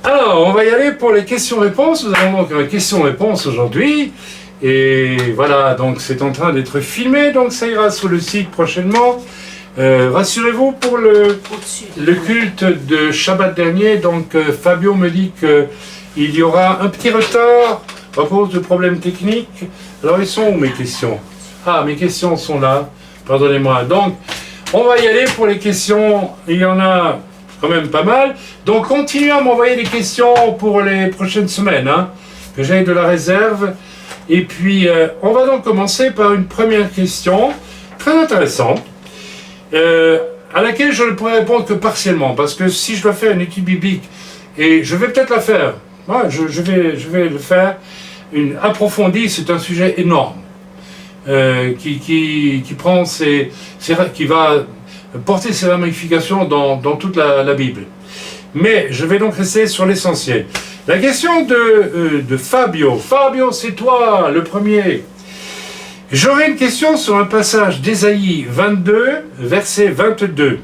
Alors, on va y aller pour les questions-réponses. Nous avons donc une question-réponse aujourd'hui. Et voilà, donc c'est en train d'être filmé, donc ça ira sur le site prochainement. Rassurez-vous pour le culte de Shabbat dernier, donc Fabio me dit qu'il y aura un petit retard à cause de problèmes techniques. Alors, ils sont où mes questions? Ah, mes questions sont là, pardonnez-moi. Donc, on va y aller pour les questions, il y en a quand même pas mal. Donc, continuez à m'envoyer des questions pour les prochaines semaines, hein, que j'ai de la réserve. Et puis, on va donc commencer par une première question, très intéressante, à laquelle je ne pourrais répondre que partiellement, parce que si je dois faire une étude biblique, et je vais peut-être la faire, ouais, je vais le faire, une approfondie, c'est un sujet énorme, qui va porter ses ramifications dans toute la Bible. Mais je vais donc rester sur l'essentiel. La question de Fabio. Fabio, c'est toi, le premier. J'aurais une question sur un passage d'Ésaïe 22, verset 22.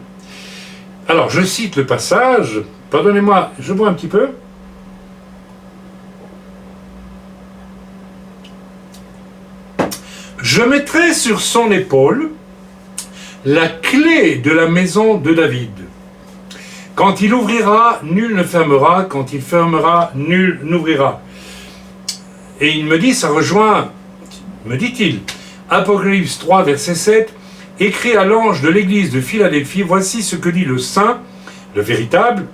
Alors, je cite le passage. Pardonnez-moi, je bois un petit peu. Je mettrai sur son épaule la clé de la maison de David. Quand il ouvrira, nul ne fermera. Quand il fermera, nul n'ouvrira. Et il me dit, ça rejoint, me dit-il, Apocalypse 3, verset 7, écrit à l'ange de l'église de Philadelphie, voici ce que dit le Saint, le véritable,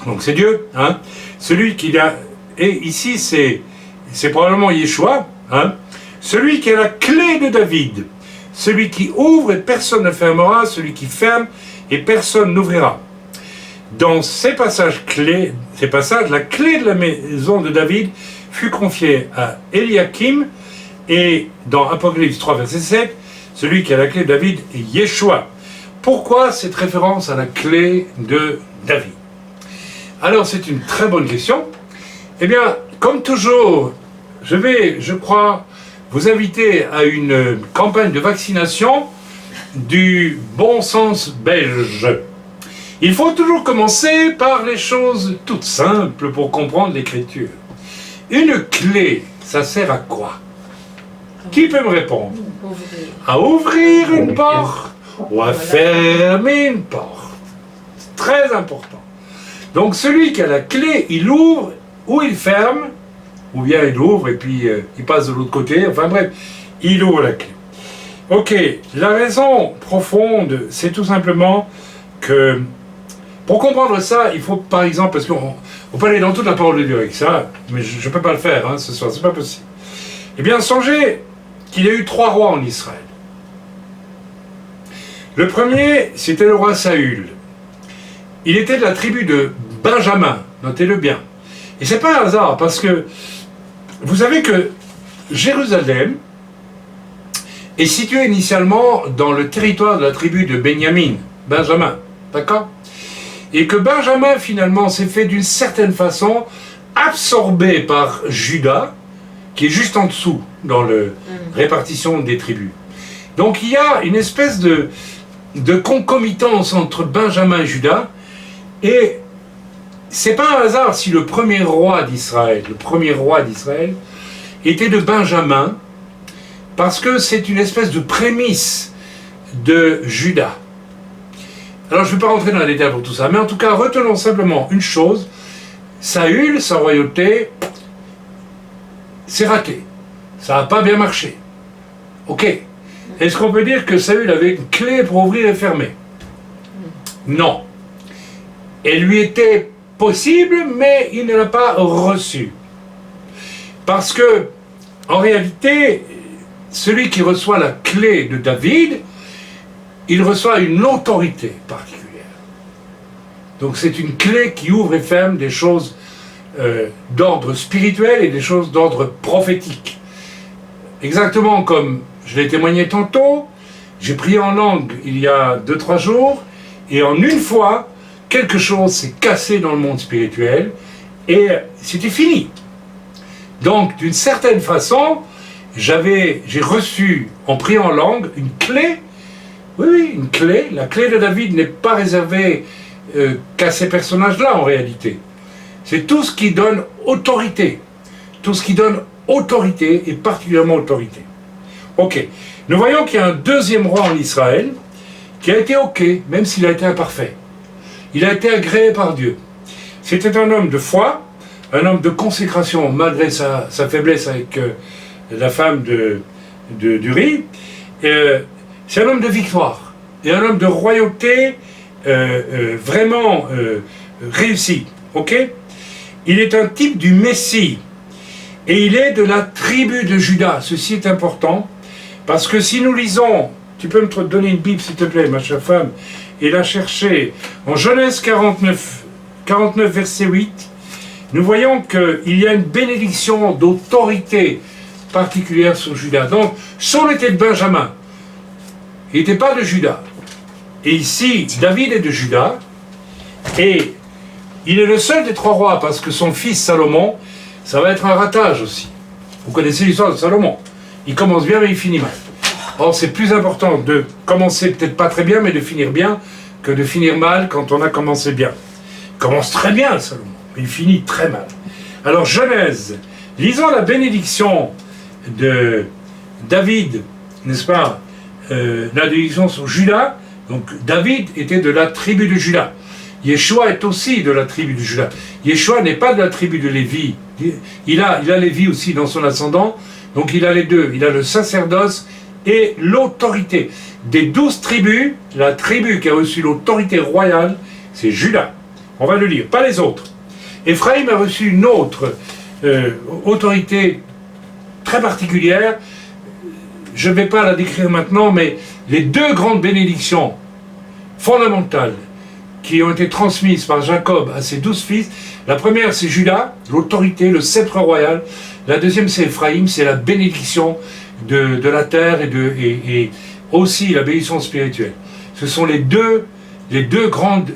donc c'est Dieu, hein, celui qui a, et ici c'est probablement Yeshua, hein, celui qui a la clé de David, celui qui ouvre et personne ne fermera, celui qui ferme et personne n'ouvrira. Dans ces passages, la clé de la maison de David fut confiée à Eliakim, et dans Apocalypse 3, verset 7, celui qui a la clé de David est Yeshua. Pourquoi cette référence à la clé de David? Alors, c'est une très bonne question. Eh bien, comme toujours, je crois, vous inviter à une campagne de vaccination du bon sens belge. Il faut toujours commencer par les choses toutes simples pour comprendre l'écriture. Une clé, ça sert à quoi? Qui peut me répondre? À ouvrir une porte ou à fermer une porte. C'est très important. Donc celui qui a la clé, il ouvre ou il ferme, ou bien il ouvre et puis il passe de l'autre côté, enfin bref, il ouvre la clé. Ok, la raison profonde, c'est tout simplement que, pour comprendre ça, il faut par exemple, parce qu'on peut aller dans toute la parole de Dieu avec ça, mais je ne peux pas le faire ce soir, c'est pas possible. Eh bien, songez qu'il y a eu 3 rois en Israël. Le premier, c'était le roi Saül. Il était de la tribu de Benjamin, notez-le bien. Et c'est pas un hasard, parce que vous savez que Jérusalem est située initialement dans le territoire de la tribu de Benjamin, d'accord? Et que Benjamin, finalement, s'est fait d'une certaine façon absorbé par Juda, qui est juste en dessous dans la répartition des tribus. Donc il y a une espèce de concomitance entre Benjamin et Juda, et c'est pas un hasard si le premier roi d'Israël était de Benjamin, parce que c'est une espèce de prémisse de Juda. Alors je ne vais pas rentrer dans les détails pour tout ça, mais en tout cas retenons simplement une chose, Saül, sa royauté, c'est raté. Ça n'a pas bien marché. Ok. Est-ce qu'on peut dire que Saül avait une clé pour ouvrir et fermer? Non. Elle lui était possible, mais il ne l'a pas reçue. Parce que, en réalité, celui qui reçoit la clé de David, il reçoit une autorité particulière. Donc c'est une clé qui ouvre et ferme des choses d'ordre spirituel et des choses d'ordre prophétique. Exactement comme je l'ai témoigné tantôt, j'ai prié en langue il y a 2-3 jours, et en une fois, quelque chose s'est cassé dans le monde spirituel, et c'était fini. Donc, d'une certaine façon, j'ai reçu, en priant en langue, une clé. Oui, une clé. La clé de David n'est pas réservée qu'à ces personnages-là, en réalité. C'est tout ce qui donne autorité. Tout ce qui donne autorité, et particulièrement autorité. Ok. Nous voyons qu'il y a un deuxième roi en Israël qui a été ok, même s'il a été imparfait. Il a été agréé par Dieu. C'était un homme de foi, un homme de consécration, malgré sa faiblesse avec la femme d'Uri. C'est un homme de victoire, et un homme de royauté vraiment réussi. Ok? Il est un type du Messie, et il est de la tribu de Juda. Ceci est important, parce que si nous lisons, tu peux me donner une Bible s'il te plaît, ma chère femme, et la chercher en Genèse 49 verset 8, nous voyons qu'il y a une bénédiction d'autorité particulière sur Juda. Donc, Saul était de Benjamin, il n'était pas de Juda. Et ici, David est de Juda, et il est le seul des trois rois, parce que son fils Salomon, ça va être un ratage aussi. Vous connaissez l'histoire de Salomon. Il commence bien, mais il finit mal. Or, c'est plus important de commencer peut-être pas très bien, mais de finir bien, que de finir mal quand on a commencé bien. Il commence très bien, Salomon, mais il finit très mal. Alors, Genèse, lisons la bénédiction de David, n'est-ce pas, la bénédiction sur Juda. Donc, David était de la tribu de Juda. Yeshua est aussi de la tribu de Juda. Yeshua n'est pas de la tribu de Lévi. Il a Lévi aussi dans son ascendant, donc il a les deux. Il a le sacerdoce et l'autorité. Des 12 tribus, la tribu qui a reçu l'autorité royale, c'est Juda. On va le lire, pas les autres. Éphraïm a reçu une autre autorité très particulière. Je ne vais pas la décrire maintenant, mais les deux grandes bénédictions fondamentales qui ont été transmises par Jacob à ses 12 fils, la première c'est Juda, l'autorité, le sceptre royal. La deuxième c'est Éphraïm, c'est la bénédiction de la terre et aussi la bénédiction spirituelle. Ce sont les deux grandes...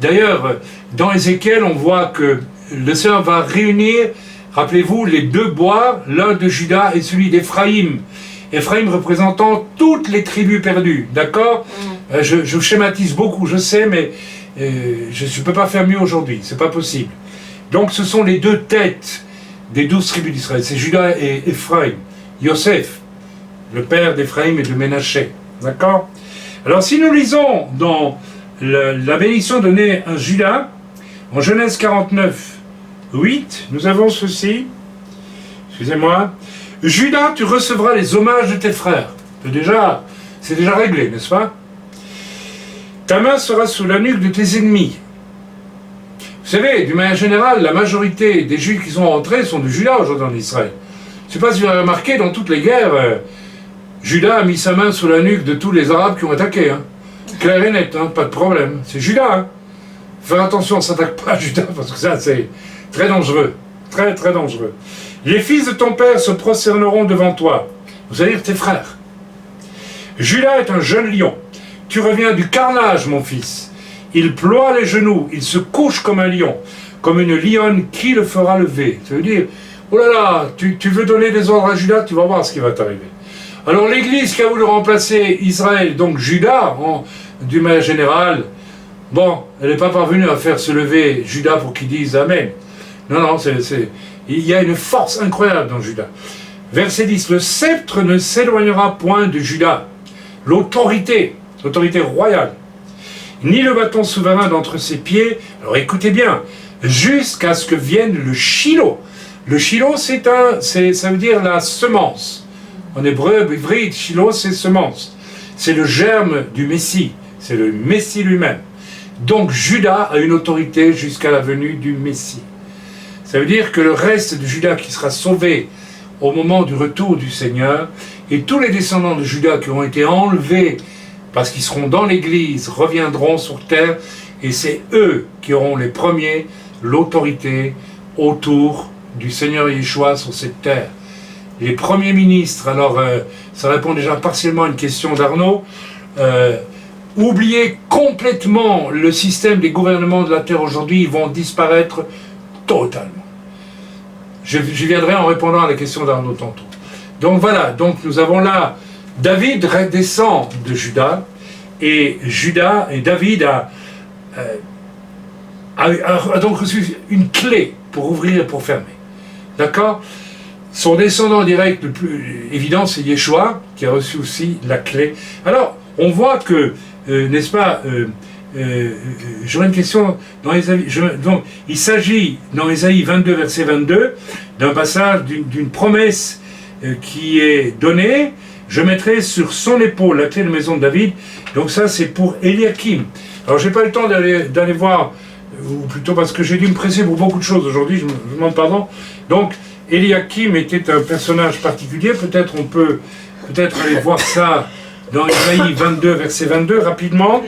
D'ailleurs, dans Ézéchiel, on voit que le Seigneur va réunir, rappelez-vous, les deux bois, l'un de Juda et celui d'Éphraïm. Éphraïm représentant toutes les tribus perdues, d'accord? Je schématise beaucoup, je sais, mais je ne peux pas faire mieux aujourd'hui, c'est pas possible. Donc ce sont les deux têtes des 12 tribus d'Israël, c'est Juda et Éphraïm. Yosef, le père d'Éphraïm et de Ménaché, d'accord? Alors si nous lisons dans la bénédiction donnée à Juda, en Genèse 49, 8, nous avons ceci, excusez-moi, Juda, tu recevras les hommages de tes frères. C'est déjà réglé, n'est-ce pas? Ta main sera sous la nuque de tes ennemis. Vous savez, d'une manière générale, la majorité des Juifs qui sont rentrés sont de Juda aujourd'hui en Israël. Je ne sais pas si vous avez remarqué, dans toutes les guerres, Juda a mis sa main sous la nuque de tous les Arabes qui ont attaqué. Hein. Clair et net, hein, pas de problème. C'est Juda. Hein. Faire attention, on ne s'attaque pas à Juda, parce que ça, c'est très dangereux. Très, très dangereux. Les fils de ton père se prosterneront devant toi. Vous allez dire tes frères. Juda est un jeune lion. Tu reviens du carnage, mon fils. Il ploie les genoux, il se couche comme un lion, comme une lionne qui le fera lever. Ça veut dire, oh là là, tu veux donner des ordres à Juda, tu vas voir ce qui va t'arriver. Alors l'Église qui a voulu remplacer Israël, donc Juda, d'une manière générale, bon, elle n'est pas parvenue à faire se lever Juda pour qu'il dise Amen. Non, il y a une force incroyable dans Juda. Verset 10, le sceptre ne s'éloignera point de Juda. L'autorité royale, ni le bâton souverain d'entre ses pieds, alors écoutez bien, jusqu'à ce que vienne le Shiloh. Le Shiloh, ça veut dire la semence. En hébreu, hybride, Shiloh, c'est semence. C'est le germe du Messie, c'est le Messie lui-même. Donc Juda a une autorité jusqu'à la venue du Messie. Ça veut dire que le reste de Juda qui sera sauvé au moment du retour du Seigneur, et tous les descendants de Juda qui ont été enlevés parce qu'ils seront dans l'Église, reviendront sur terre, et c'est eux qui auront les premiers l'autorité autour du Seigneur Yeshua sur cette terre. Les premiers ministres, alors ça répond déjà partiellement à une question d'Arnaud, oubliez complètement le système des gouvernements de la terre aujourd'hui, ils vont disparaître totalement. J'y viendrai en répondant à la question d'Arnaud tantôt. Donc voilà, donc nous avons là, David descend de Juda, et David a donc reçu une clé pour ouvrir et pour fermer. D'accord? Son descendant direct le plus évident, c'est Yeshua, qui a reçu aussi la clé. Alors, on voit que, n'est-ce pas, j'aurais une question dans Ésaïe. Donc, il s'agit dans Ésaïe 22, verset 22, d'un passage, d'une promesse qui est donnée. Je mettrai sur son épaule la clé de la maison de David. Donc ça, c'est pour Eliakim. Alors, j'ai pas le temps d'aller voir, ou plutôt parce que j'ai dû me presser pour beaucoup de choses aujourd'hui, je me demande pardon. Donc, Eliakim était un personnage particulier. Peut-être on peut aller voir ça dans Ésaïe 22, verset 22, rapidement,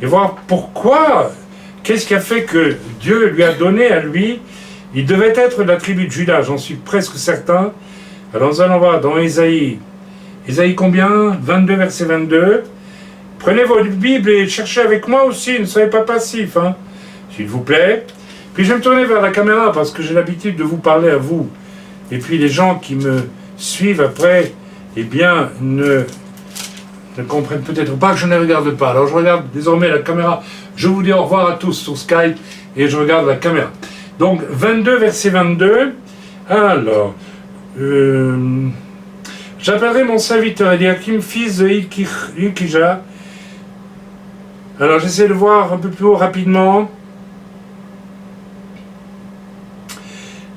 et voir pourquoi, qu'est-ce qui a fait que Dieu lui a donné à lui. Il devait être de la tribu de Juda, j'en suis presque certain. Alors nous allons voir dans Ésaïe combien? 22, verset 22. Prenez votre Bible et cherchez avec moi aussi, ne soyez pas passifs, hein, s'il vous plaît. Puis je vais me tourner vers la caméra parce que j'ai l'habitude de vous parler à vous. Et puis les gens qui me suivent après, eh bien, ne comprennent peut-être pas que je ne regarde pas. Alors je regarde désormais la caméra. Je vous dis au revoir à tous sur Skype et je regarde la caméra. Donc 22, verset 22. Alors, j'appellerai mon serviteur Eliakim, fils de Hilkija. Alors j'essaie de voir un peu plus haut rapidement.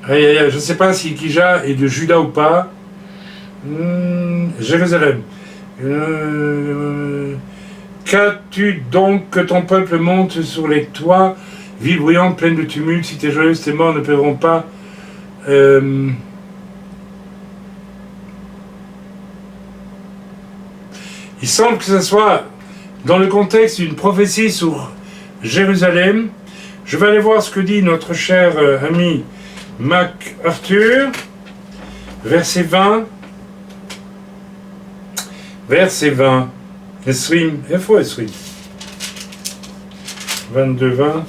Je ne sais pas si Hilkija est de Juda ou pas. Jérusalem. Qu'as-tu donc que ton peuple monte sur les toits, ville bruyante, pleine de tumulte, si tes joyeuses, tes morts ne paieront pas. Il semble que ce soit dans le contexte d'une prophétie sur Jérusalem. Je vais aller voir ce que dit notre cher ami MacArthur, verset 20. Verset 20. Esrim, F.O. Esrim. 22, 20.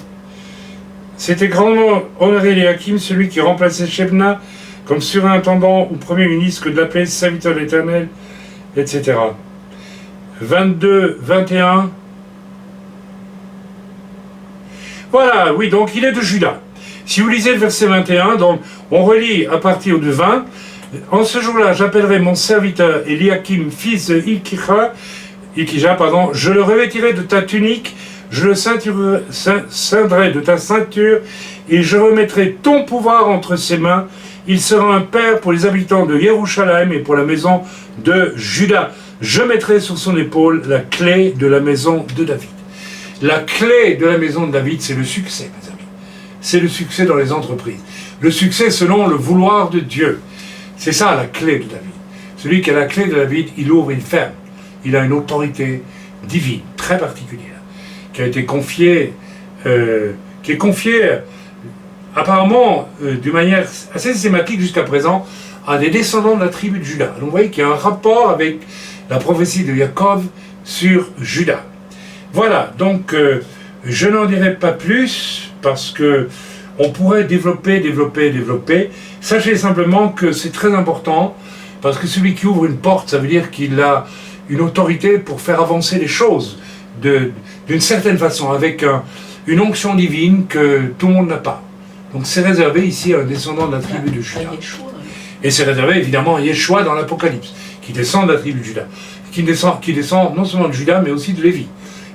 C'était grandement honoré Eliakim, celui qui remplaçait Shebna comme surintendant ou premier ministre, que de l'appeler serviteur de l'Éternel, etc. 22, 21. Voilà, oui, donc il est de Juda. Si vous lisez le verset 21, donc on relit à partir du 20. En ce jour-là, j'appellerai mon serviteur Eliakim, fils de Hilkija, je le revêtirai de ta tunique, je le ceindrai de ta ceinture, et je remettrai ton pouvoir entre ses mains. Il sera un père pour les habitants de Jérusalem et pour la maison de Juda. Je mettrai sur son épaule la clé de la maison de David. La clé de la maison de David, c'est le succès, mes amis. C'est le succès dans les entreprises. Le succès selon le vouloir de Dieu. C'est ça la clé de David. Celui qui a la clé de David, il ouvre, il ferme. Il a une autorité divine, très particulière, qui a été confiée, apparemment d'une manière assez systématique jusqu'à présent à des descendants de la tribu de Juda. Donc vous voyez qu'il y a un rapport avec la prophétie de Jacob sur Juda. Voilà, donc je n'en dirai pas plus parce que on pourrait développer. Sachez simplement que c'est très important parce que celui qui ouvre une porte, ça veut dire qu'il a une autorité pour faire avancer les choses d'une certaine façon, avec une onction divine que tout le monde n'a pas. Donc c'est réservé ici à un descendant de la tribu de Juda. Et c'est réservé évidemment à Yeshua dans l'Apocalypse, qui descend de la tribu de Juda. Qui descend non seulement de Juda, mais aussi de Lévi.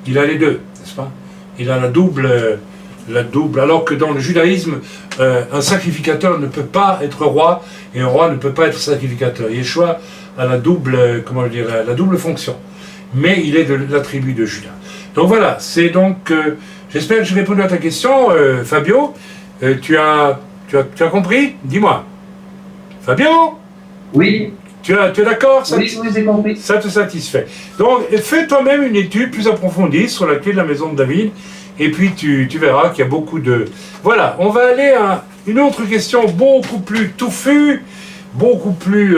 Il a les deux, n'est-ce pas? Il a la double, alors que dans le judaïsme, un sacrificateur ne peut pas être roi, et un roi ne peut pas être sacrificateur. Yeshua a la double fonction. Mais il est de la tribu de Juda. Donc voilà, c'est donc, j'espère que j'ai répondu à ta question, Fabio. Tu as compris? Dis-moi. Fabio? Oui. Tu es d'accord? Oui, j'ai compris. Ça te satisfait. Donc, fais toi-même une étude plus approfondie sur la clé de la maison de David, et puis tu verras qu'il y a beaucoup de... Voilà, on va aller à une autre question beaucoup plus touffue, beaucoup plus...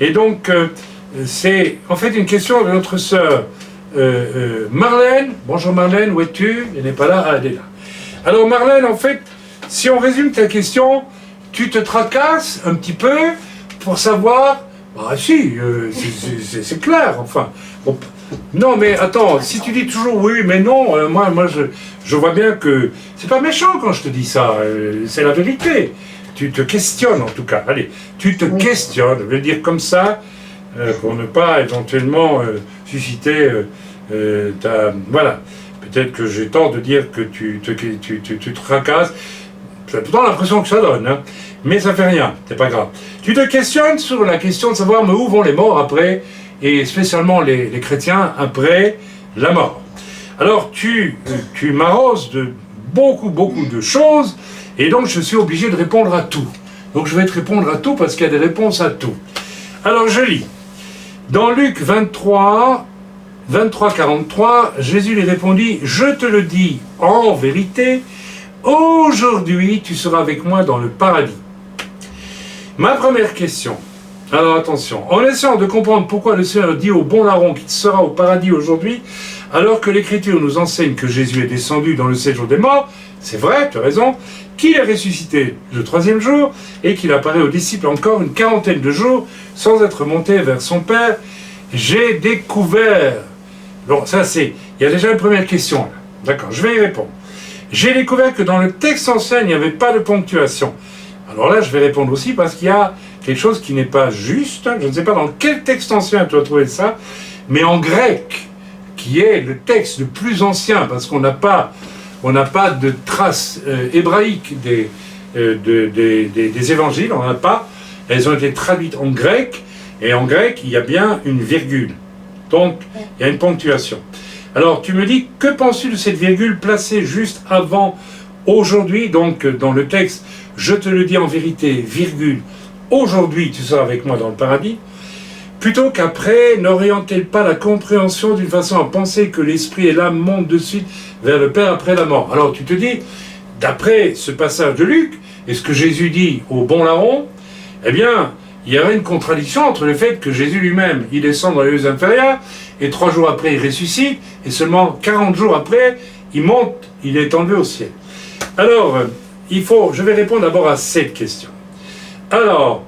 et donc, c'est en fait une question de notre sœur Marlène. Bonjour Marlène, où es-tu? Elle n'est pas là, elle est là. Alors Marlène, en fait, si on résume ta question, tu te tracasses un petit peu pour savoir... Ah si, c'est clair, enfin. Bon, Non, mais attends, si tu dis toujours oui, mais non, moi je vois bien que c'est pas méchant quand je te dis ça, c'est la vérité. Tu te questionnes en tout cas. Allez, tu te questionnes, je vais le dire comme ça, pour ne pas éventuellement susciter voilà. Peut-être que j'ai tort de dire que tu te tracasses. J'ai tout le temps l'impression que ça donne, hein. Mais ça fait rien, c'est pas grave. Tu te questionnes sur la question de savoir mais où vont les morts après, et spécialement les chrétiens après la mort. Alors tu m'arroses de beaucoup de choses, et donc je suis obligé de répondre à tout. Donc je vais te répondre à tout parce qu'il y a des réponses à tout. Alors je lis. Dans Luc 23, 43, Jésus lui répondit, « Je te le dis en vérité, aujourd'hui tu seras avec moi dans le paradis. » Ma première question, alors attention, en essayant de comprendre pourquoi le Seigneur dit au bon larron qu'il sera au paradis aujourd'hui, alors que l'Écriture nous enseigne que Jésus est descendu dans le séjour des morts, c'est vrai, tu as raison, qu'il est ressuscité le 3e jour et qu'il apparaît aux disciples encore une 40aine de jours sans être monté vers son Père, j'ai découvert... Bon, ça c'est... Il y a déjà une première question là. D'accord, je vais y répondre. J'ai découvert que dans le texte ancien, il n'y avait pas de ponctuation. Alors là, je vais répondre aussi parce qu'il y a quelque chose qui n'est pas juste. Je ne sais pas dans quel texte ancien tu as trouvé ça, mais en grec, qui est le texte le plus ancien, parce qu'on n'a pas de traces hébraïques des évangiles, on n'en a pas. Elles ont été traduites en grec, et en grec, il y a bien une virgule. Donc, il y a une ponctuation. Alors, tu me dis, que penses-tu de cette virgule placée juste avant aujourd'hui, donc dans le texte, je te le dis en vérité, virgule, aujourd'hui tu seras avec moi dans le paradis, plutôt qu'après, n'oriente-t-elle pas la compréhension d'une façon à penser que l'esprit et l'âme montent de suite vers le Père après la mort? Alors tu te dis, d'après ce passage de Luc, et ce que Jésus dit au bon larron, eh bien, il y aurait une contradiction entre le fait que Jésus lui-même, il descend dans les lieux inférieurs, et 3 jours après, il ressuscite, et seulement 40 jours après, il monte, il est enlevé au ciel. Alors, je vais répondre d'abord à cette question. Alors,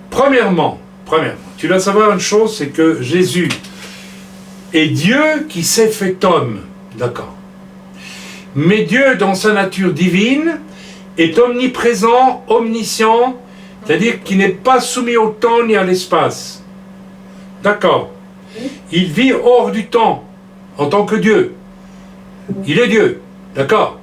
premièrement, tu dois savoir une chose, c'est que Jésus est Dieu qui s'est fait homme, d'accord. Mais Dieu, dans sa nature divine, est omniprésent, omniscient, c'est-à-dire qu'il n'est pas soumis au temps ni à l'espace. D'accord. Il vit hors du temps, en tant que Dieu. Il est Dieu, d'accord.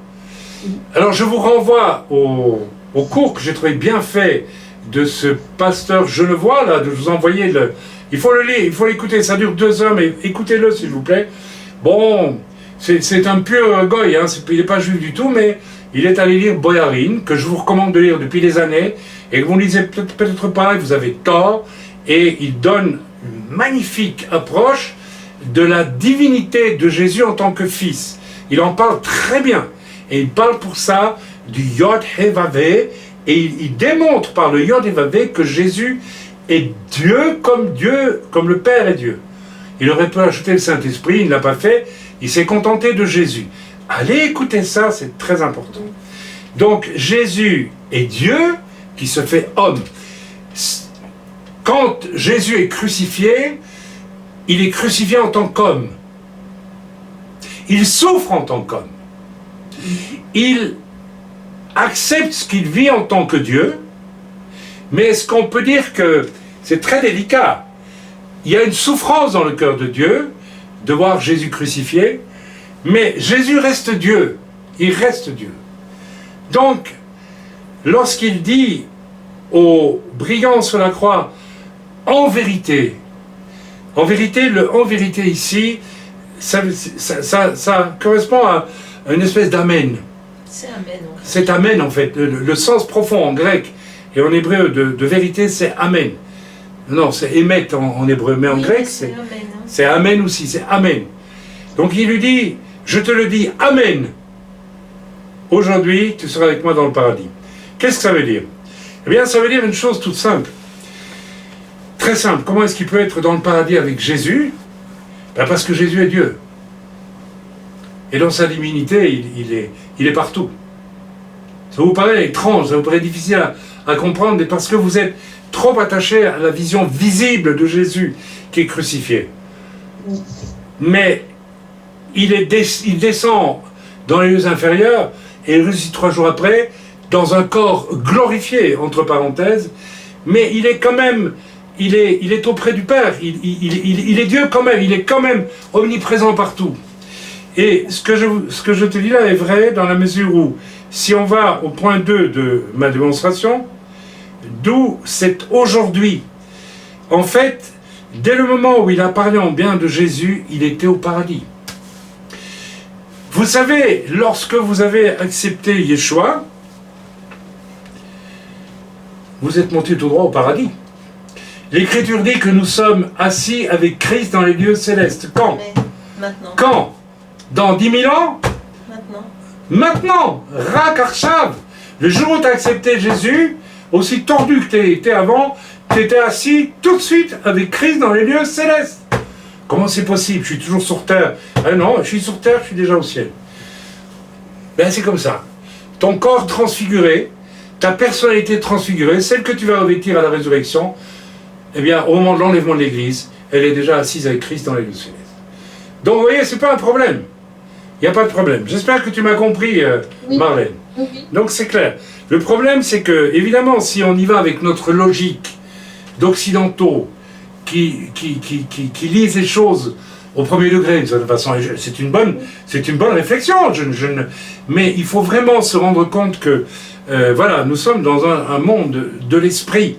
Alors je vous renvoie au cours que j'ai trouvé bien fait de ce pasteur Genevois, là, de vous envoyer le... Il faut le lire, il faut l'écouter, ça dure 2 heures, mais écoutez-le s'il vous plaît. Bon, c'est un pur goy, hein, il n'est pas juif du tout, mais il est allé lire Boyarin, que je vous recommande de lire depuis des années, et que vous ne lisez peut-être pas, et vous avez tort, et il donne une magnifique approche de la divinité de Jésus en tant que fils. Il en parle très bien. Et il parle pour ça du Yod He Vav He, et il démontre par le Yod He Vav He que Jésus est Dieu, comme le Père est Dieu. Il aurait pu ajouter le Saint-Esprit, il ne l'a pas fait, il s'est contenté de Jésus. Allez écouter ça, c'est très important. Donc Jésus est Dieu qui se fait homme. Quand Jésus est crucifié, il est crucifié en tant qu'homme. Il souffre en tant qu'homme. Il accepte ce qu'il vit en tant que Dieu, mais est-ce qu'on peut dire que c'est très délicat? Il y a une souffrance dans le cœur de Dieu de voir Jésus crucifié, mais Jésus reste Dieu, il reste Dieu. Donc, lorsqu'il dit aux brigands sur la croix, en vérité, le en vérité ici, ça correspond à une espèce d'amen. C'est amen. C'est amen en fait. Le sens profond en grec et en hébreu de vérité, c'est amen. Non, c'est émet en hébreu, mais en grec, c'est amen aussi, c'est amen. Donc il lui dit, je te le dis, amen. Aujourd'hui, tu seras avec moi dans le paradis. Qu'est-ce que ça veut dire? Eh bien, ça veut dire une chose toute simple. Très simple. Comment est-ce qu'il peut être dans le paradis avec Jésus? Ben parce que Jésus est Dieu. Et dans sa divinité, il est partout. Ça vous paraît étrange, ça vous paraît difficile à comprendre, mais parce que vous êtes trop attaché à la vision visible de Jésus qui est crucifié. mais il descend dans les lieux inférieurs et il ressuscite 3 jours après dans un corps glorifié, entre parenthèses, mais il est quand même, il est auprès du Père, il est Dieu quand même, il est quand même omniprésent partout. Et ce que je te dis là est vrai dans la mesure où, si on va au point 2 de ma démonstration, d'où c'est aujourd'hui. En fait, dès le moment où il a parlé en bien de Jésus, il était au paradis. Vous savez, lorsque vous avez accepté Yeshua, vous êtes monté tout droit au paradis. L'Écriture dit que nous sommes assis avec Christ dans les lieux célestes. Quand? Maintenant. Quand? Dans 10 000 ans? Maintenant. Maintenant! Rak Arshav. Le jour où tu as accepté Jésus, aussi tordu que tu étais avant, tu étais assis tout de suite avec Christ dans les lieux célestes. Comment c'est possible? Je suis toujours sur terre. Ah non, je suis sur terre, je suis déjà au ciel. Ben c'est comme ça. Ton corps transfiguré, ta personnalité transfigurée, celle que tu vas revêtir à la résurrection, eh bien, au moment de l'enlèvement de l'Église, elle est déjà assise avec Christ dans les lieux célestes. Donc, vous voyez, c'est pas un problème. Il n'y a pas de problème. J'espère que tu m'as compris, Oui. Marlène. Oui. Donc, c'est clair. Le problème, c'est que, évidemment, si on y va avec notre logique d'occidentaux qui lisent les choses au premier degré, de toute façon, c'est une bonne réflexion. Mais il faut vraiment se rendre compte que, voilà, nous sommes dans un monde de l'esprit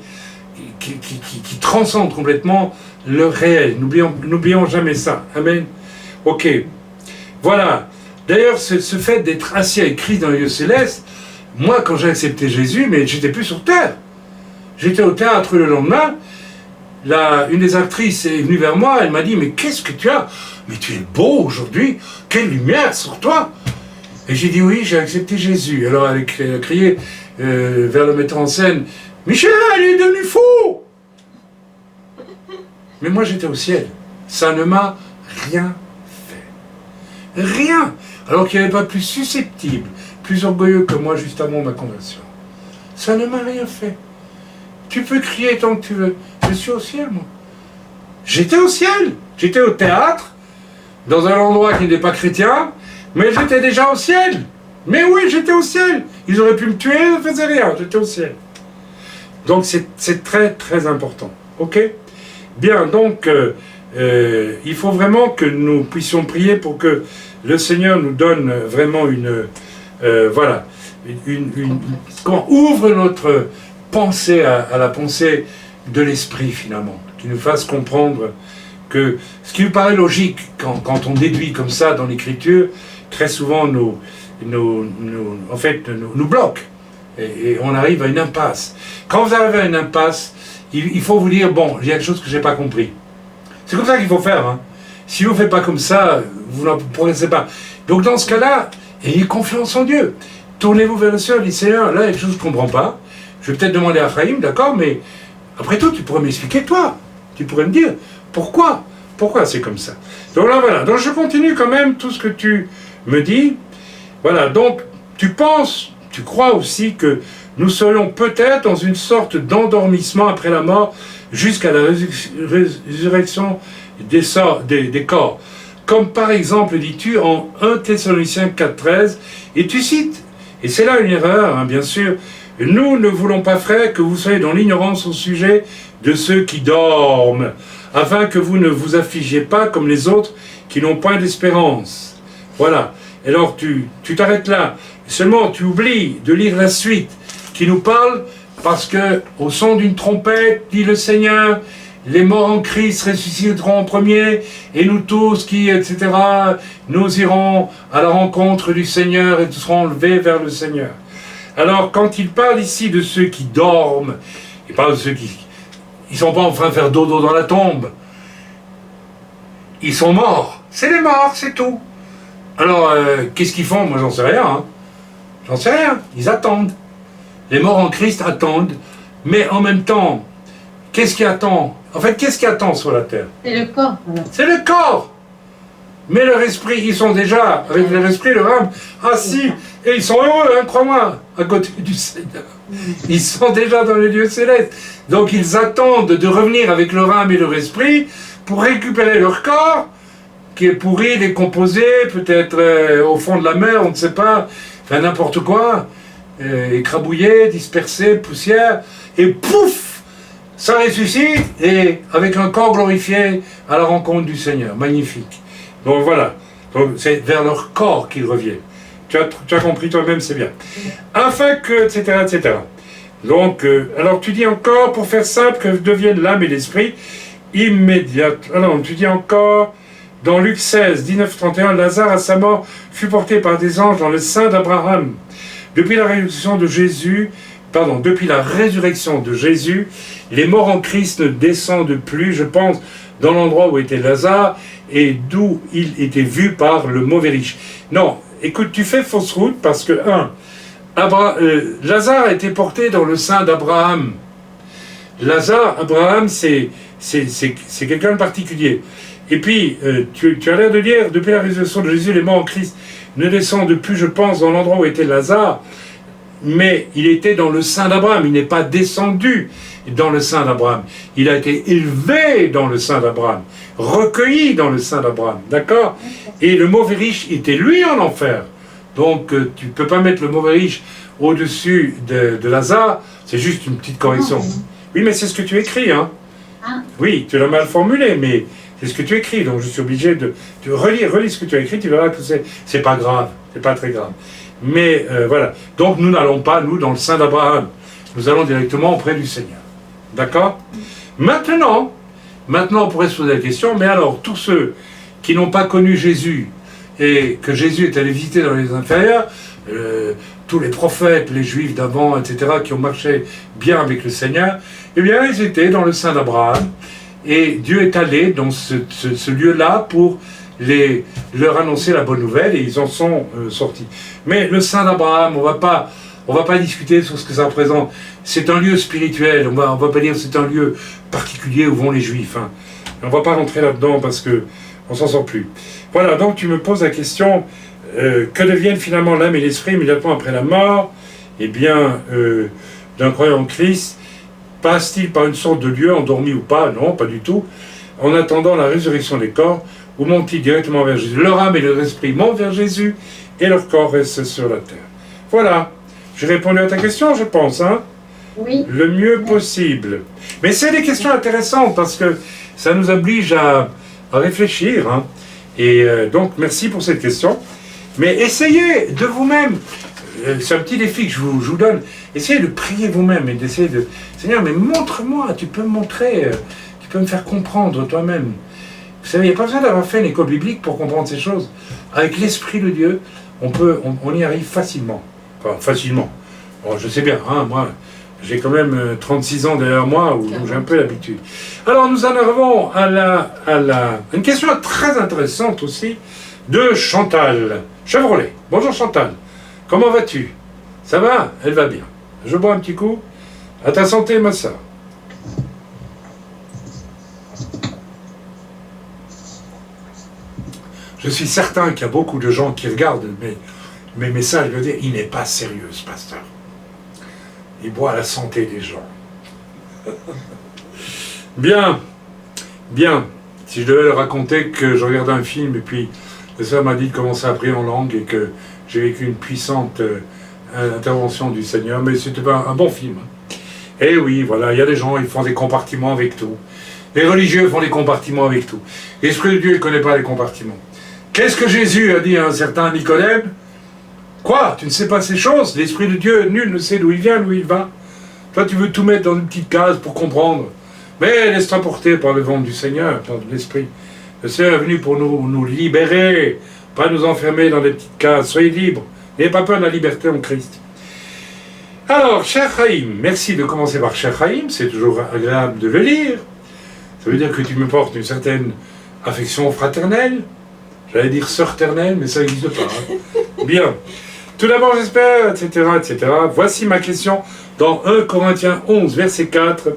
qui transcende complètement le réel. N'oublions jamais ça. Amen. Ok. Voilà. D'ailleurs, ce fait d'être assis avec Christ dans les lieux célestes, moi, quand j'ai accepté Jésus, mais j'étais plus sur terre. J'étais au théâtre le lendemain. Une des actrices est venue vers moi, elle m'a dit, mais qu'est-ce que tu as? Mais tu es beau aujourd'hui, quelle lumière sur toi! Et j'ai dit, oui, j'ai accepté Jésus. Alors elle a crié vers le metteur en scène, Michel, il est devenu fou! Mais moi j'étais au ciel. Ça ne m'a rien fait. Rien! Alors qu'il n'y avait pas plus susceptible, plus orgueilleux que moi juste avant ma conversion. Ça ne m'a rien fait. Tu peux crier tant que tu veux. Je suis au ciel, moi. J'étais au ciel. J'étais au théâtre, dans un endroit qui n'était pas chrétien, mais j'étais déjà au ciel. Mais oui, j'étais au ciel. Ils auraient pu me tuer, je ne faisais rien. J'étais au ciel. Donc c'est très très important. Ok? Bien, donc il faut vraiment que nous puissions prier pour que le Seigneur nous donne vraiment voilà, qu'on ouvre notre pensée à la pensée de l'esprit finalement, qui nous fasse comprendre que ce qui nous paraît logique quand on déduit comme ça dans l'écriture, très souvent nous bloque et on arrive à une impasse. Quand vous arrivez à une impasse, il faut vous dire, bon, il y a quelque chose que je n'ai pas compris. C'est comme ça qu'il faut faire. Hein. Si vous ne faites pas comme ça, vous n'en progressez pas. Donc dans ce cas-là, ayez confiance en Dieu. Tournez-vous vers le Seigneur, dites Seigneur, là il y a quelque chose que je ne comprends pas. Je vais peut-être demander à Ephraïm, d'accord, mais après tout, tu pourrais m'expliquer toi. Tu pourrais me dire pourquoi c'est comme ça. Donc là, voilà. Donc je continue quand même tout ce que tu me dis. Voilà, donc tu crois aussi que nous serions peut-être dans une sorte d'endormissement après la mort jusqu'à la résurrection des corps. Comme par exemple, dis-tu en 1 Thessaloniciens 4,13, et tu cites, et c'est là une erreur, hein, bien sûr, nous ne voulons pas, frères, que vous soyez dans l'ignorance au sujet de ceux qui dorment, afin que vous ne vous affligiez pas comme les autres qui n'ont point d'espérance. Voilà. Alors tu t'arrêtes là. Seulement tu oublies de lire la suite qui nous parle parce que au son d'une trompette, dit le Seigneur, les morts en Christ ressusciteront en premier et nous tous qui, etc., nous irons à la rencontre du Seigneur et nous serons levés vers le Seigneur. Alors quand il parle ici de ceux qui dorment, il parle de ceux qui ils ne sont pas en train de faire dodo dans la tombe. Ils sont morts. C'est les morts, c'est tout. Alors, qu'est-ce qu'ils font? Moi, j'en sais rien. Hein. J'en sais rien. Ils attendent. Les morts en Christ attendent. Mais en même temps, qu'est-ce qui attend? En fait, qu'est-ce qui attend sur la terre? C'est le corps. Voilà. C'est le corps. Mais leur esprit, ils sont déjà, avec leur esprit, leur âme, assis. Et ils sont heureux, hein, crois-moi, à côté du Seigneur. Ils sont déjà dans les lieux célestes. Donc, ils attendent de revenir avec leur âme et leur esprit pour récupérer leur corps qui est pourri, décomposé, peut-être au fond de la mer, on ne sait pas, enfin n'importe quoi, écrabouillé, dispersé, poussière, et pouf, ça ressuscite, et avec un corps glorifié à la rencontre du Seigneur. Magnifique. Donc voilà, donc, c'est vers leur corps qu'ils reviennent. Tu as compris toi-même, c'est bien. Afin que, etc., etc. Donc, alors tu dis encore, pour faire simple, que deviennent l'âme et l'esprit immédiate. Alors, tu dis encore, dans Luc 16, 19-31, Lazare, à sa mort, fut porté par des anges dans le sein d'Abraham. Depuis la résurrection de Jésus, les morts en Christ ne descendent plus, je pense, dans l'endroit où était Lazare et d'où il était vu par le mauvais riche. Non, écoute, tu fais fausse route parce que, Lazare a été porté dans le sein d'Abraham. Abraham, c'est quelqu'un de particulier. Et puis, tu as l'air de dire, depuis la résurrection de Jésus, les morts en Christ ne descendent plus, je pense, dans l'endroit où était Lazare, mais il était dans le sein d'Abraham, il n'est pas descendu dans le sein d'Abraham. Il a été élevé dans le sein d'Abraham, recueilli dans le sein d'Abraham, d'accord? Et le mauvais riche était lui en enfer. Donc, tu ne peux pas mettre le mauvais riche au-dessus de Lazare, c'est juste une petite correction. Oui, mais c'est ce que tu écris, hein? Oui, tu l'as mal formulé, mais c'est ce que tu écris, donc je suis obligé de relis ce que tu as écrit, tu verras que c'est pas grave, c'est pas très grave. Mais voilà, donc nous n'allons pas, nous, dans le sein d'Abraham, nous allons directement auprès du Seigneur. D'accord? Maintenant, on pourrait se poser la question, mais alors, tous ceux qui n'ont pas connu Jésus, et que Jésus est allé visiter dans les inférieurs, tous les prophètes, les juifs d'avant, etc., qui ont marché bien avec le Seigneur, eh bien, ils étaient dans le sein d'Abraham, et Dieu est allé dans ce lieu-là pour leur annoncer la bonne nouvelle, et ils en sont sortis. Mais le sein d'Abraham, on va pas discuter sur ce que ça représente. C'est un lieu spirituel, on va pas dire que c'est un lieu particulier où vont les Juifs. Hein. On va pas rentrer là-dedans parce que on s'en sort plus. Voilà, donc tu me poses la question, que deviennent finalement l'âme et l'esprit immédiatement après la mort? Eh bien, d'un croyant en Christ, passe-t-il par une sorte de lieu, endormi ou pas? Non, pas du tout. En attendant la résurrection des corps, ou montent-ils directement vers Jésus? Leur âme et leur esprit montent vers Jésus, et leur corps reste sur la terre. Voilà. J'ai répondu à ta question, je pense, hein? Oui. Le mieux possible. Mais c'est des questions intéressantes, parce que ça nous oblige à réfléchir, hein? Et donc, merci pour cette question. Mais essayez de vous-même, c'est un petit défi que je vous donne, essayez de prier vous-même et d'essayer de... Seigneur, mais montre-moi, tu peux me montrer, tu peux me faire comprendre toi-même. Vous savez, il n'y a pas besoin d'avoir fait une école biblique pour comprendre ces choses. Avec l'Esprit de Dieu, on y arrive facilement. Enfin, facilement. Bon, je sais bien, hein, moi, j'ai quand même 36 ans derrière moi, où j'ai un peu l'habitude. Alors, nous en arrivons à une question très intéressante aussi, de Chantal Chevrolet. Bonjour Chantal, comment vas-tu? Ça va? Elle va bien. Je bois un petit coup. À ta santé, ma soeur. Je suis certain qu'il y a beaucoup de gens qui regardent mes messages et me disent, il n'est pas sérieux ce pasteur. Il boit à la santé des gens. Bien. Si je devais leur raconter que je regardais un film et puis le soeur m'a dit de commencer à prier en langue et que j'ai vécu une puissante intervention du Seigneur, mais c'était pas un bon film. Et oui, voilà, il y a des gens, ils font des compartiments avec tout. Les religieux font des compartiments avec tout. L'Esprit de Dieu, il ne connaît pas les compartiments. Qu'est-ce que Jésus a dit à un certain Nicodème? Quoi? Tu ne sais pas ces choses? L'Esprit de Dieu, nul ne sait d'où il vient, d'où il va. Toi, tu veux tout mettre dans une petite case pour comprendre. Mais laisse-toi porter par le vent du Seigneur, par l'Esprit. Le Seigneur est venu pour nous libérer, pas nous enfermer dans des petites cases. Soyez libres. N'ayez pas peur de la liberté en Christ. Alors, cher Chaim, merci de commencer par cher Chaim, c'est toujours agréable de le lire. Ça veut dire que tu me portes une certaine affection fraternelle. J'allais dire sœur-ternelle, mais ça n'existe pas. Hein. Bien. Tout d'abord, j'espère, etc., etc. Voici ma question dans 1 Corinthiens 11, verset 4.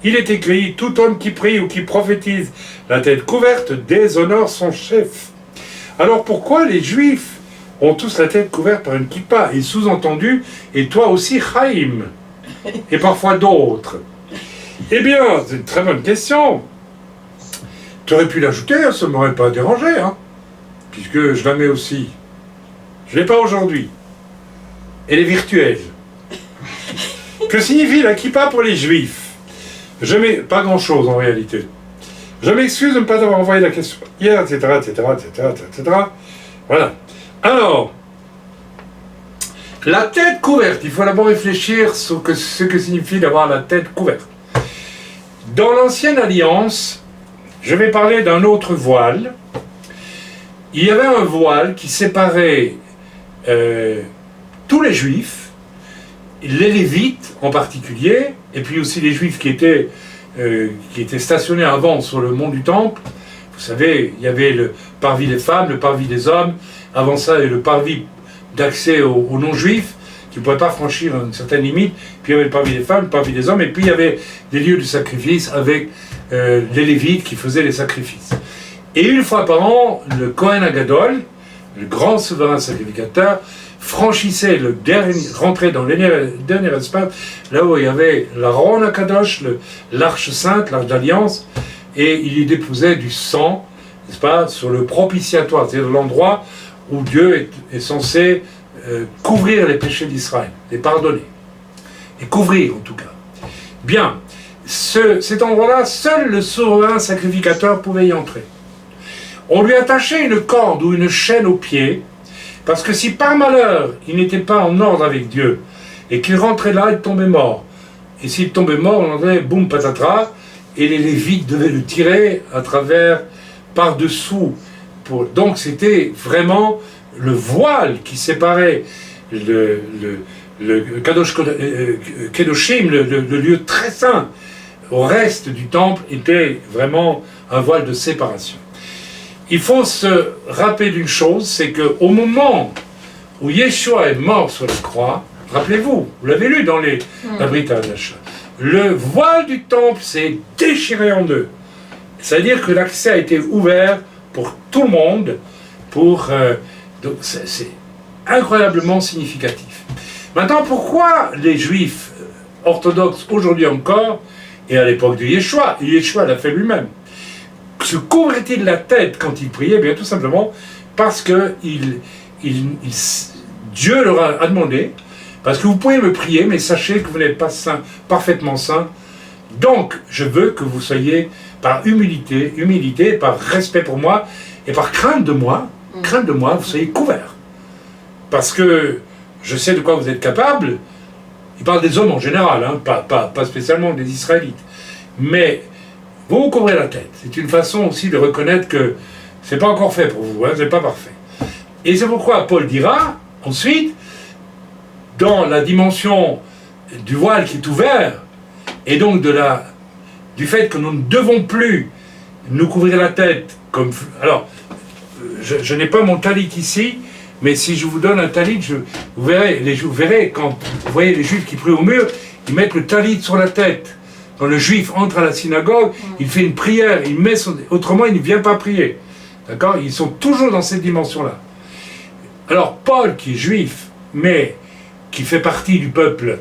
Il est écrit, tout homme qui prie ou qui prophétise la tête couverte déshonore son chef. Alors pourquoi les Juifs ont tous la tête couverte par une kippa? Et sous-entendu, et toi aussi, Chaim, et parfois d'autres. Eh bien, c'est une très bonne question. Tu aurais pu l'ajouter, ça ne m'aurait pas dérangé. Hein. puisque je la mets aussi. Je ne l'ai pas aujourd'hui. Elle est virtuelle. Que signifie la kippa pour les juifs? Je mets pas grand-chose en réalité. Je m'excuse de ne pas avoir envoyé la question hier, etc., etc., etc., etc. Voilà. Alors, la tête couverte. Il faut d'abord réfléchir sur ce que signifie d'avoir la tête couverte. Dans l'Ancienne Alliance, je vais parler d'un autre voile. Il y avait un voile qui séparait tous les Juifs, les Lévites en particulier, et puis aussi les Juifs qui étaient stationnés avant sur le mont du Temple. Vous savez, il y avait le parvis des femmes, le parvis des hommes. Avant ça, il y avait le parvis d'accès aux non-juifs, qui ne pouvaient pas franchir une certaine limite. Puis il y avait le parvis des femmes, le parvis des hommes, et puis il y avait des lieux de sacrifice avec les Lévites qui faisaient les sacrifices. Et une fois par an, le Kohen Agadol, le grand souverain sacrificateur, franchissait rentrait dans le dernier espace, là où il y avait l'Aaron Akadosh, l'arche sainte, l'arche d'alliance, et il y déposait du sang, n'est-ce pas, sur le propitiatoire, c'est-à-dire l'endroit où Dieu est censé couvrir les péchés d'Israël, les pardonner, et couvrir en tout cas. Bien, cet endroit-là, seul le souverain sacrificateur pouvait y entrer. On lui attachait une corde ou une chaîne au pied, parce que si par malheur il n'était pas en ordre avec Dieu, et qu'il rentrait là, il tombait mort. Et s'il tombait mort, on entendait boum patatras, et les Lévites devaient le tirer à travers, par-dessous. Donc c'était vraiment le voile qui séparait le Kedoshim, le lieu très saint, au reste du temple, était vraiment un voile de séparation. Il faut se rappeler d'une chose, c'est qu'au moment où Yeshua est mort sur la croix, rappelez-vous, vous l'avez lu dans la Brit Hadasha, le voile du temple s'est déchiré en deux. C'est-à-dire que l'accès a été ouvert pour tout le monde, donc c'est incroyablement significatif. Maintenant, pourquoi les Juifs orthodoxes aujourd'hui encore, et à l'époque de Yeshua l'a fait lui-même, se couvrait-il la tête quand il priait? Bien tout simplement parce que Dieu leur a demandé, parce que vous pouvez me prier, mais sachez que vous n'êtes pas saint, parfaitement saint. Donc, je veux que vous soyez par humilité, par respect pour moi, et par crainte de moi, vous soyez couverts. Parce que je sais de quoi vous êtes capables. Il parle des hommes en général, hein, pas spécialement des Israélites. Mais vous vous couvrez la tête. C'est une façon aussi de reconnaître que c'est pas encore fait pour vous, hein, c'est pas parfait. Et c'est pourquoi Paul dira, ensuite, dans la dimension du voile qui est ouvert, et donc du fait que nous ne devons plus nous couvrir la tête comme... Alors, je n'ai pas mon talit ici, mais si je vous donne un talit, vous verrez, quand vous voyez les Juifs qui prient au mur, ils mettent le talit sur la tête. Quand le Juif entre à la synagogue, il fait une prière, autrement il ne vient pas prier. D'accord? Ils sont toujours dans cette dimension-là. Alors Paul, qui est juif, mais qui fait partie du peuple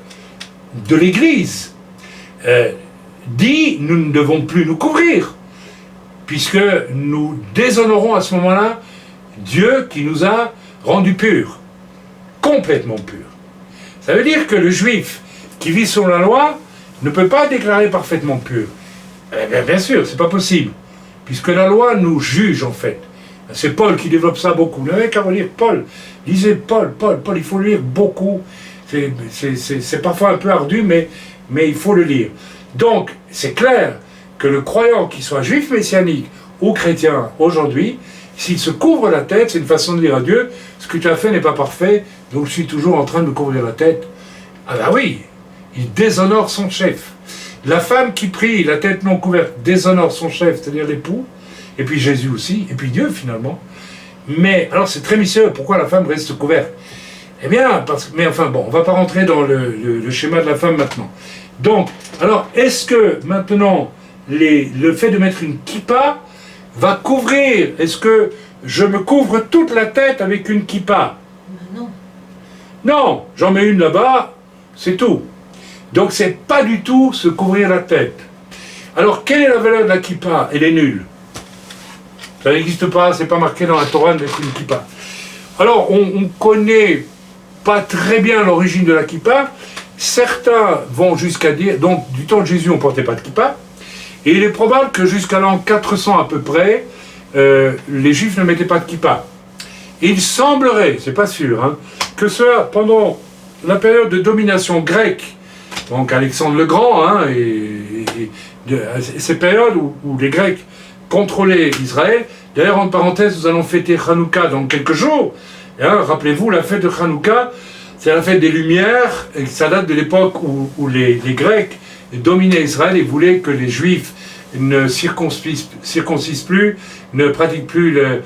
de l'Église, dit, nous ne devons plus nous couvrir, puisque nous déshonorons à ce moment-là Dieu qui nous a rendus purs, complètement purs. Ça veut dire que le Juif qui vit selon la loi ne peut pas déclarer parfaitement pur. Bien sûr, c'est pas possible, puisque la loi nous juge en fait. C'est Paul qui développe ça beaucoup. Vous n'avez qu'à relire Paul. Lisez Paul, il faut le lire beaucoup. C'est parfois un peu ardu, mais il faut le lire. Donc, c'est clair que le croyant, qui soit juif messianique ou chrétien aujourd'hui, s'il se couvre la tête, c'est une façon de dire à Dieu, ce que tu as fait n'est pas parfait, donc je suis toujours en train de me couvrir la tête. Ah ben oui, il déshonore son chef. La femme qui prie, la tête non couverte, déshonore son chef, c'est-à-dire l'époux, et puis Jésus aussi, et puis Dieu finalement. Mais, alors c'est très mystérieux, pourquoi la femme reste couverte? Eh bien, mais enfin bon, on ne va pas rentrer dans le schéma de la femme maintenant. Donc, alors, est-ce que maintenant, le fait de mettre une kippa va couvrir, est-ce que je me couvre toute la tête avec une kippa? Non. Non, j'en mets une là-bas, c'est tout. Donc c'est pas du tout se couvrir la tête. Alors quelle est la valeur de la kippa? Elle est nulle. Ça n'existe pas, c'est pas marqué dans la Torah d'être une kippa. Alors, on connaît pas très bien l'origine de la kippa. Certains vont jusqu'à dire, donc du temps de Jésus, on ne portait pas de kippa. Et il est probable que jusqu'à l'an 400 à peu près, les Juifs ne mettaient pas de kippa. Il semblerait, c'est pas sûr, hein, que cela, pendant la période de domination grecque, donc Alexandre le Grand, hein, ces périodes où les Grecs contrôlaient Israël. D'ailleurs, en parenthèse, nous allons fêter Hanouka dans quelques jours. Hein, rappelez-vous, la fête de Hanouka, c'est la fête des Lumières, et ça date de l'époque où les Grecs dominaient Israël et voulaient que les Juifs ne circoncisent plus, ne pratiquent plus le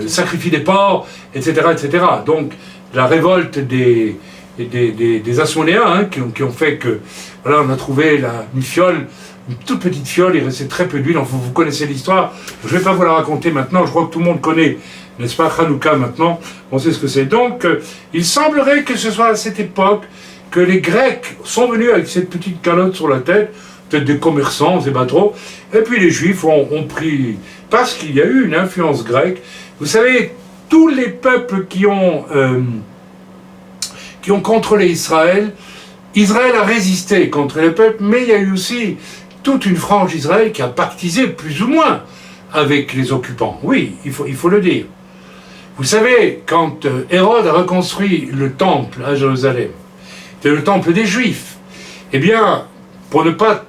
sacrifice des porcs, etc., etc. Donc, la révolte des Asmonéens, hein, qui ont fait que, voilà, on a trouvé une fiole, une toute petite fiole, il restait très peu d'huile. Enfin, vous connaissez l'histoire, je ne vais pas vous la raconter maintenant, je crois que tout le monde connaît, n'est-ce pas, Hanouka maintenant, on sait ce que c'est. Donc, il semblerait que ce soit à cette époque que les Grecs sont venus avec cette petite calotte sur la tête, peut-être des commerçants, on ne sait pas trop, et puis les Juifs ont pris, parce qu'il y a eu une influence grecque. Vous savez, tous les peuples qui ont contrôlé Israël, Israël a résisté contre les peuples, mais il y a eu aussi toute une frange d'Israël qui a pactisé plus ou moins avec les occupants. Oui, il faut le dire. Vous savez, quand Hérode a reconstruit le temple à Jérusalem, c'était le temple des Juifs, eh bien, pour ne pas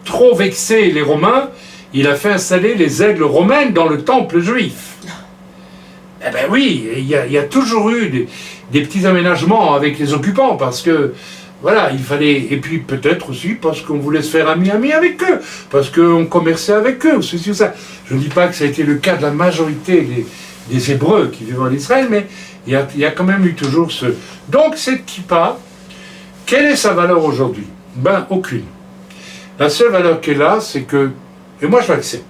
trop vexer les Romains, il a fait installer les aigles romaines dans le temple juif. Eh bien oui, il y a toujours eu des petits aménagements avec les occupants, parce que, voilà, il fallait, et puis peut-être aussi parce qu'on voulait se faire ami avec eux, parce qu'on commerçait avec eux, ceci ou ça. Je ne dis pas que ça a été le cas de la majorité des Hébreux qui vivent en Israël, mais il y a quand même eu toujours ce... Donc cette kippa, quelle est sa valeur aujourd'hui? Ben, aucune. La seule valeur qu'elle a, c'est que, et moi je l'accepte,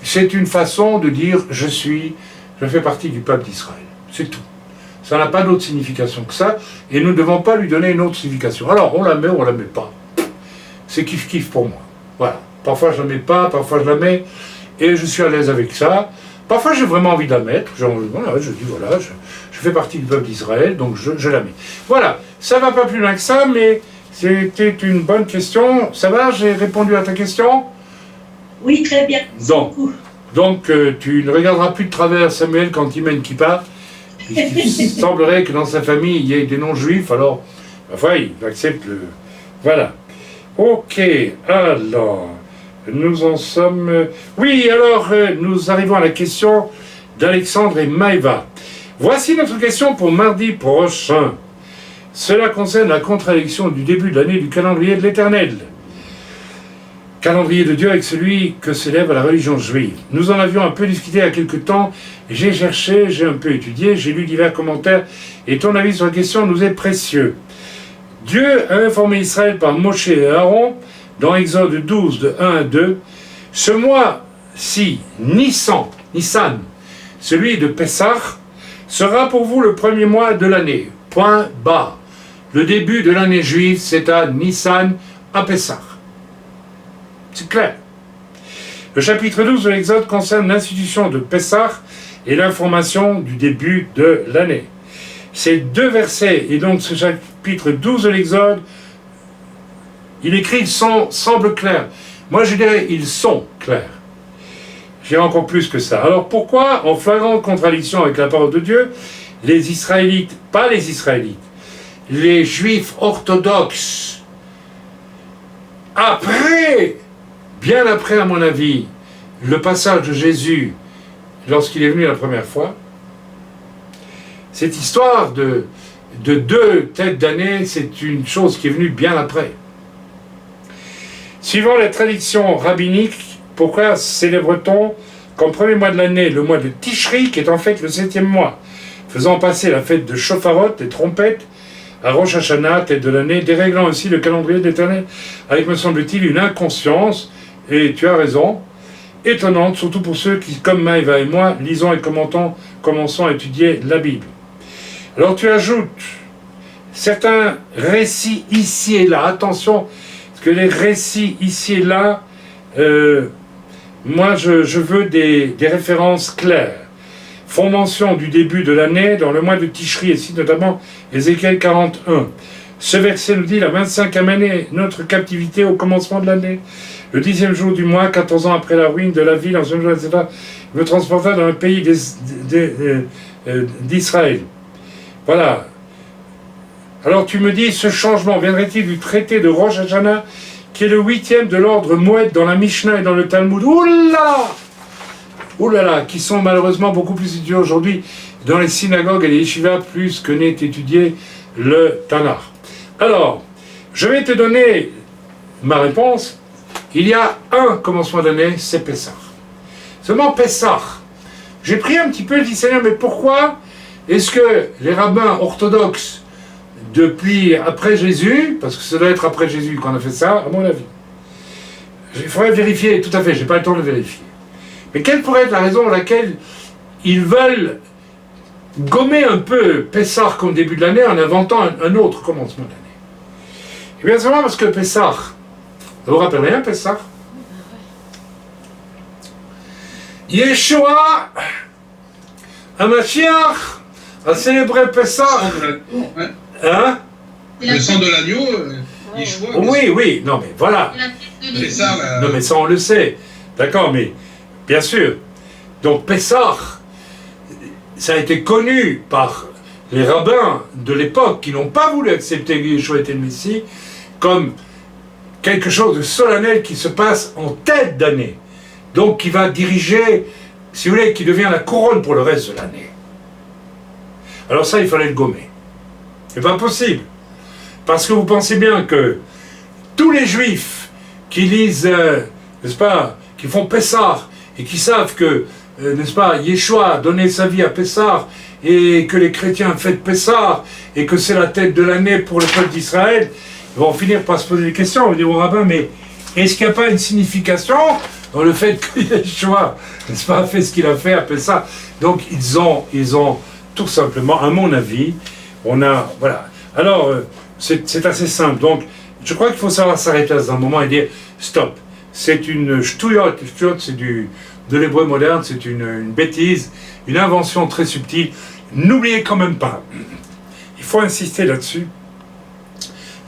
c'est une façon de dire je fais partie du peuple d'Israël. C'est tout. Ça n'a pas d'autre signification que ça, et nous ne devons pas lui donner une autre signification. Alors, on la met ou on la met pas. C'est kiff-kiff pour moi. Voilà. Parfois je la mets pas, parfois je la mets, et je suis à l'aise avec ça. Parfois j'ai vraiment envie de la mettre, voilà, je dis voilà, je fais partie du peuple d'Israël, donc je la mets. Voilà, ça va pas plus loin que ça, mais c'était une bonne question. Ça va, j'ai répondu à ta question? Oui, très bien. Donc tu ne regarderas plus de travers Samuel quand il met une kippa. Il semblerait que dans sa famille, il y ait des non-juifs, alors, enfin, il accepte le... Voilà. Ok, alors, nous en sommes... Oui, alors, nous arrivons à la question d'Alexandre et Maëva. Voici notre question pour mardi prochain. Cela concerne la contradiction du début de l'année du calendrier de l'Éternel. Calendrier de Dieu avec celui que célèbre la religion juive. Nous en avions un peu discuté il y a quelque temps, j'ai cherché, j'ai un peu étudié, j'ai lu divers commentaires, et ton avis sur la question nous est précieux. Dieu a informé Israël par Moshe et Aaron, dans Exode 12, de 1 à 2, ce mois-ci, Nissan, celui de Pessah, sera pour vous le premier mois de l'année. Point barre. Le début de l'année juive, c'est à Nissan, à Pessah. C'est clair. Le chapitre 12 de l'Exode concerne l'institution de Pessah et l'information du début de l'année. Ces deux versets, et donc ce chapitre 12 de l'Exode, il écrit, semble clair. Moi je dirais, ils sont clairs. J'irai encore plus que ça. Alors pourquoi, en flagrante contradiction avec la parole de Dieu, les Israélites, pas les Israélites, les Juifs orthodoxes, bien après à mon avis, le passage de Jésus lorsqu'il est venu la première fois, cette histoire de 2 têtes d'année, c'est une chose qui est venue bien après. Suivant la tradition rabbinique, pourquoi célèbre-t-on comme premier mois de l'année le mois de Tishri, qui est en fait le 7e mois, faisant passer la fête de Shofarot, des trompettes, à Rosh Hashanah, tête de l'année, déréglant aussi le calendrier de l'Éternel, avec, me semble-t-il, une inconscience, et tu as raison, étonnante, surtout pour ceux qui, comme Maëva et moi, lisons et commençons à étudier la Bible. Alors tu ajoutes certains récits ici et là, attention, parce que les récits ici et là moi je veux des références claires. Font mention du début de l'année dans le mois de Tishri, et cite notamment Ézéchiel 41. Ce verset nous dit la 25e année, notre captivité au commencement de l'année. Le 10e jour du mois, 14 ans après la ruine de la ville, en ce jour, etc., me transporta dans un pays d'Israël. Voilà. Alors tu me dis, ce changement viendrait-il du traité de Rosh Hashanah, qui est le 8e de l'ordre Moed dans la Mishnah et dans le Talmud. Ouh là là, qui sont malheureusement beaucoup plus étudiés aujourd'hui dans les synagogues et les yeshivas plus que n'est étudié le Tanakh. Alors, je vais te donner ma réponse. Il y a un commencement d'année, c'est Pessah. Seulement Pessah. J'ai pris un petit peu, je dis Seigneur, mais pourquoi est-ce que les rabbins orthodoxes, depuis après Jésus, parce que ça doit être après Jésus qu'on a fait ça, à mon avis, il faudrait vérifier, tout à fait, j'ai pas le temps de vérifier. Mais quelle pourrait être la raison pour laquelle ils veulent gommer un peu Pessah comme début de l'année en inventant un autre commencement d'année? Eh bien, c'est parce que Pessah, vous vous rappelez rien, Pessah? Yeshua, Hamashiach, a célébré Pessah. Hein? Le sang de l'agneau, Yeshua. Oui, non mais voilà. C'est ça, là. Non mais ça on le sait. D'accord, mais bien sûr. Donc Pessah, ça a été connu par les rabbins de l'époque qui n'ont pas voulu accepter que Yeshua était le Messie comme quelque chose de solennel qui se passe en tête d'année. Donc qui va diriger, si vous voulez, qui devient la couronne pour le reste de l'année. Alors ça, il fallait le gommer. C'est pas possible. Parce que vous pensez bien que tous les juifs qui lisent, n'est-ce pas, qui font Pessah et qui savent que, n'est-ce pas, Yeshua a donné sa vie à Pessah et que les chrétiens fêtent Pessah et que c'est la tête de l'année pour le peuple d'Israël, ils vont finir par se poser des questions. On va dire au rabbin, mais est-ce qu'il n'y a pas une signification dans le fait que Yeshua, n'est-ce pas, a fait ce qu'il a fait à Pessah? Donc ils ont tout simplement, à mon avis, voilà. Alors, c'est assez simple. Donc, je crois qu'il faut savoir s'arrêter à un moment et dire, stop, c'est une shtouyot, c'est de l'hébreu moderne, c'est une bêtise, une invention très subtile. N'oubliez quand même pas, il faut insister là-dessus.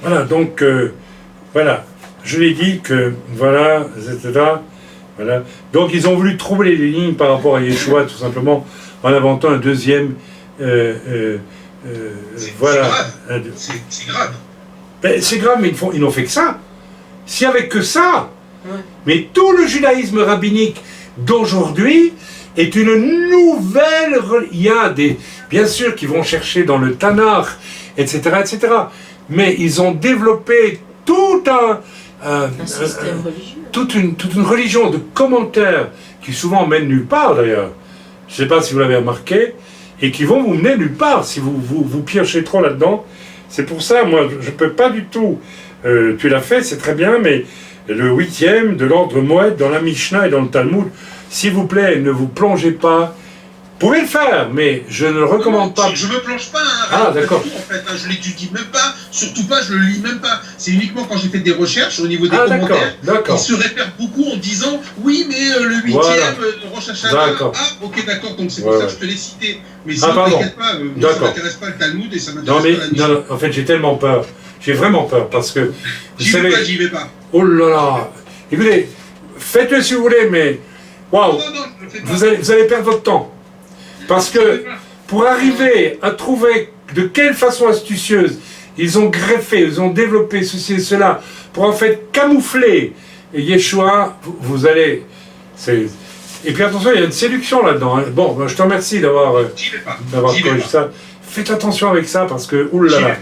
Voilà, donc, voilà, je l'ai dit que, voilà, etc. Voilà. Donc, ils ont voulu troubler les lignes par rapport à Yeshua, tout simplement, en inventant un deuxième... voilà. C'est grave. Ben, c'est grave, mais ils n'ont fait que ça. S'il n'y avait que ça, mais tout le judaïsme rabbinique d'aujourd'hui est une nouvelle... Il y a des... Bien sûr qu'ils vont chercher dans le Tanakh, etc., etc. Mais ils ont développé tout un système religieux. Toute une religion de commentaires qui souvent mènent nulle part, d'ailleurs. Je ne sais pas si vous l'avez remarqué. Et qui vont vous mener nulle part si vous piochez trop là-dedans. C'est pour ça, moi, je ne peux pas du tout... tu l'as fait, c'est très bien, mais le 8e de l'ordre Moed dans la Mishnah et dans le Talmud, s'il vous plaît, ne vous plongez pas. Vous pouvez le faire, mais je ne le recommande pas. Je ne me plonge pas, hein, ah, d'accord. En fait, hein, je ne l'étudie même pas, surtout pas, je ne le lis même pas. C'est uniquement quand j'ai fait des recherches au niveau des commentaires, ils se réfèrent beaucoup en disant oui, mais le 8e de Rosh Hashanah, ok, d'accord, donc c'est pour ça que je te l'ai cité. Mais sinon, t'inquiète pas, moi, ça ne m'intéresse pas le Talmud et ça m'intéresse pas la Mishnah. Non, en fait, j'ai tellement peur. J'ai vraiment peur parce que. J'y vais pas. Oh là là. Écoutez, faites-le si vous voulez, mais. Waouh. Vous allez perdre votre temps. Parce que pour arriver à trouver de quelle façon astucieuse ils ont greffé, ils ont développé ceci et cela, pour en fait camoufler Yeshua, vous allez... Et puis attention, il y a une séduction là-dedans. Hein. Bon, je te remercie d'avoir corrigé ça. Faites attention avec ça parce que... Oulala.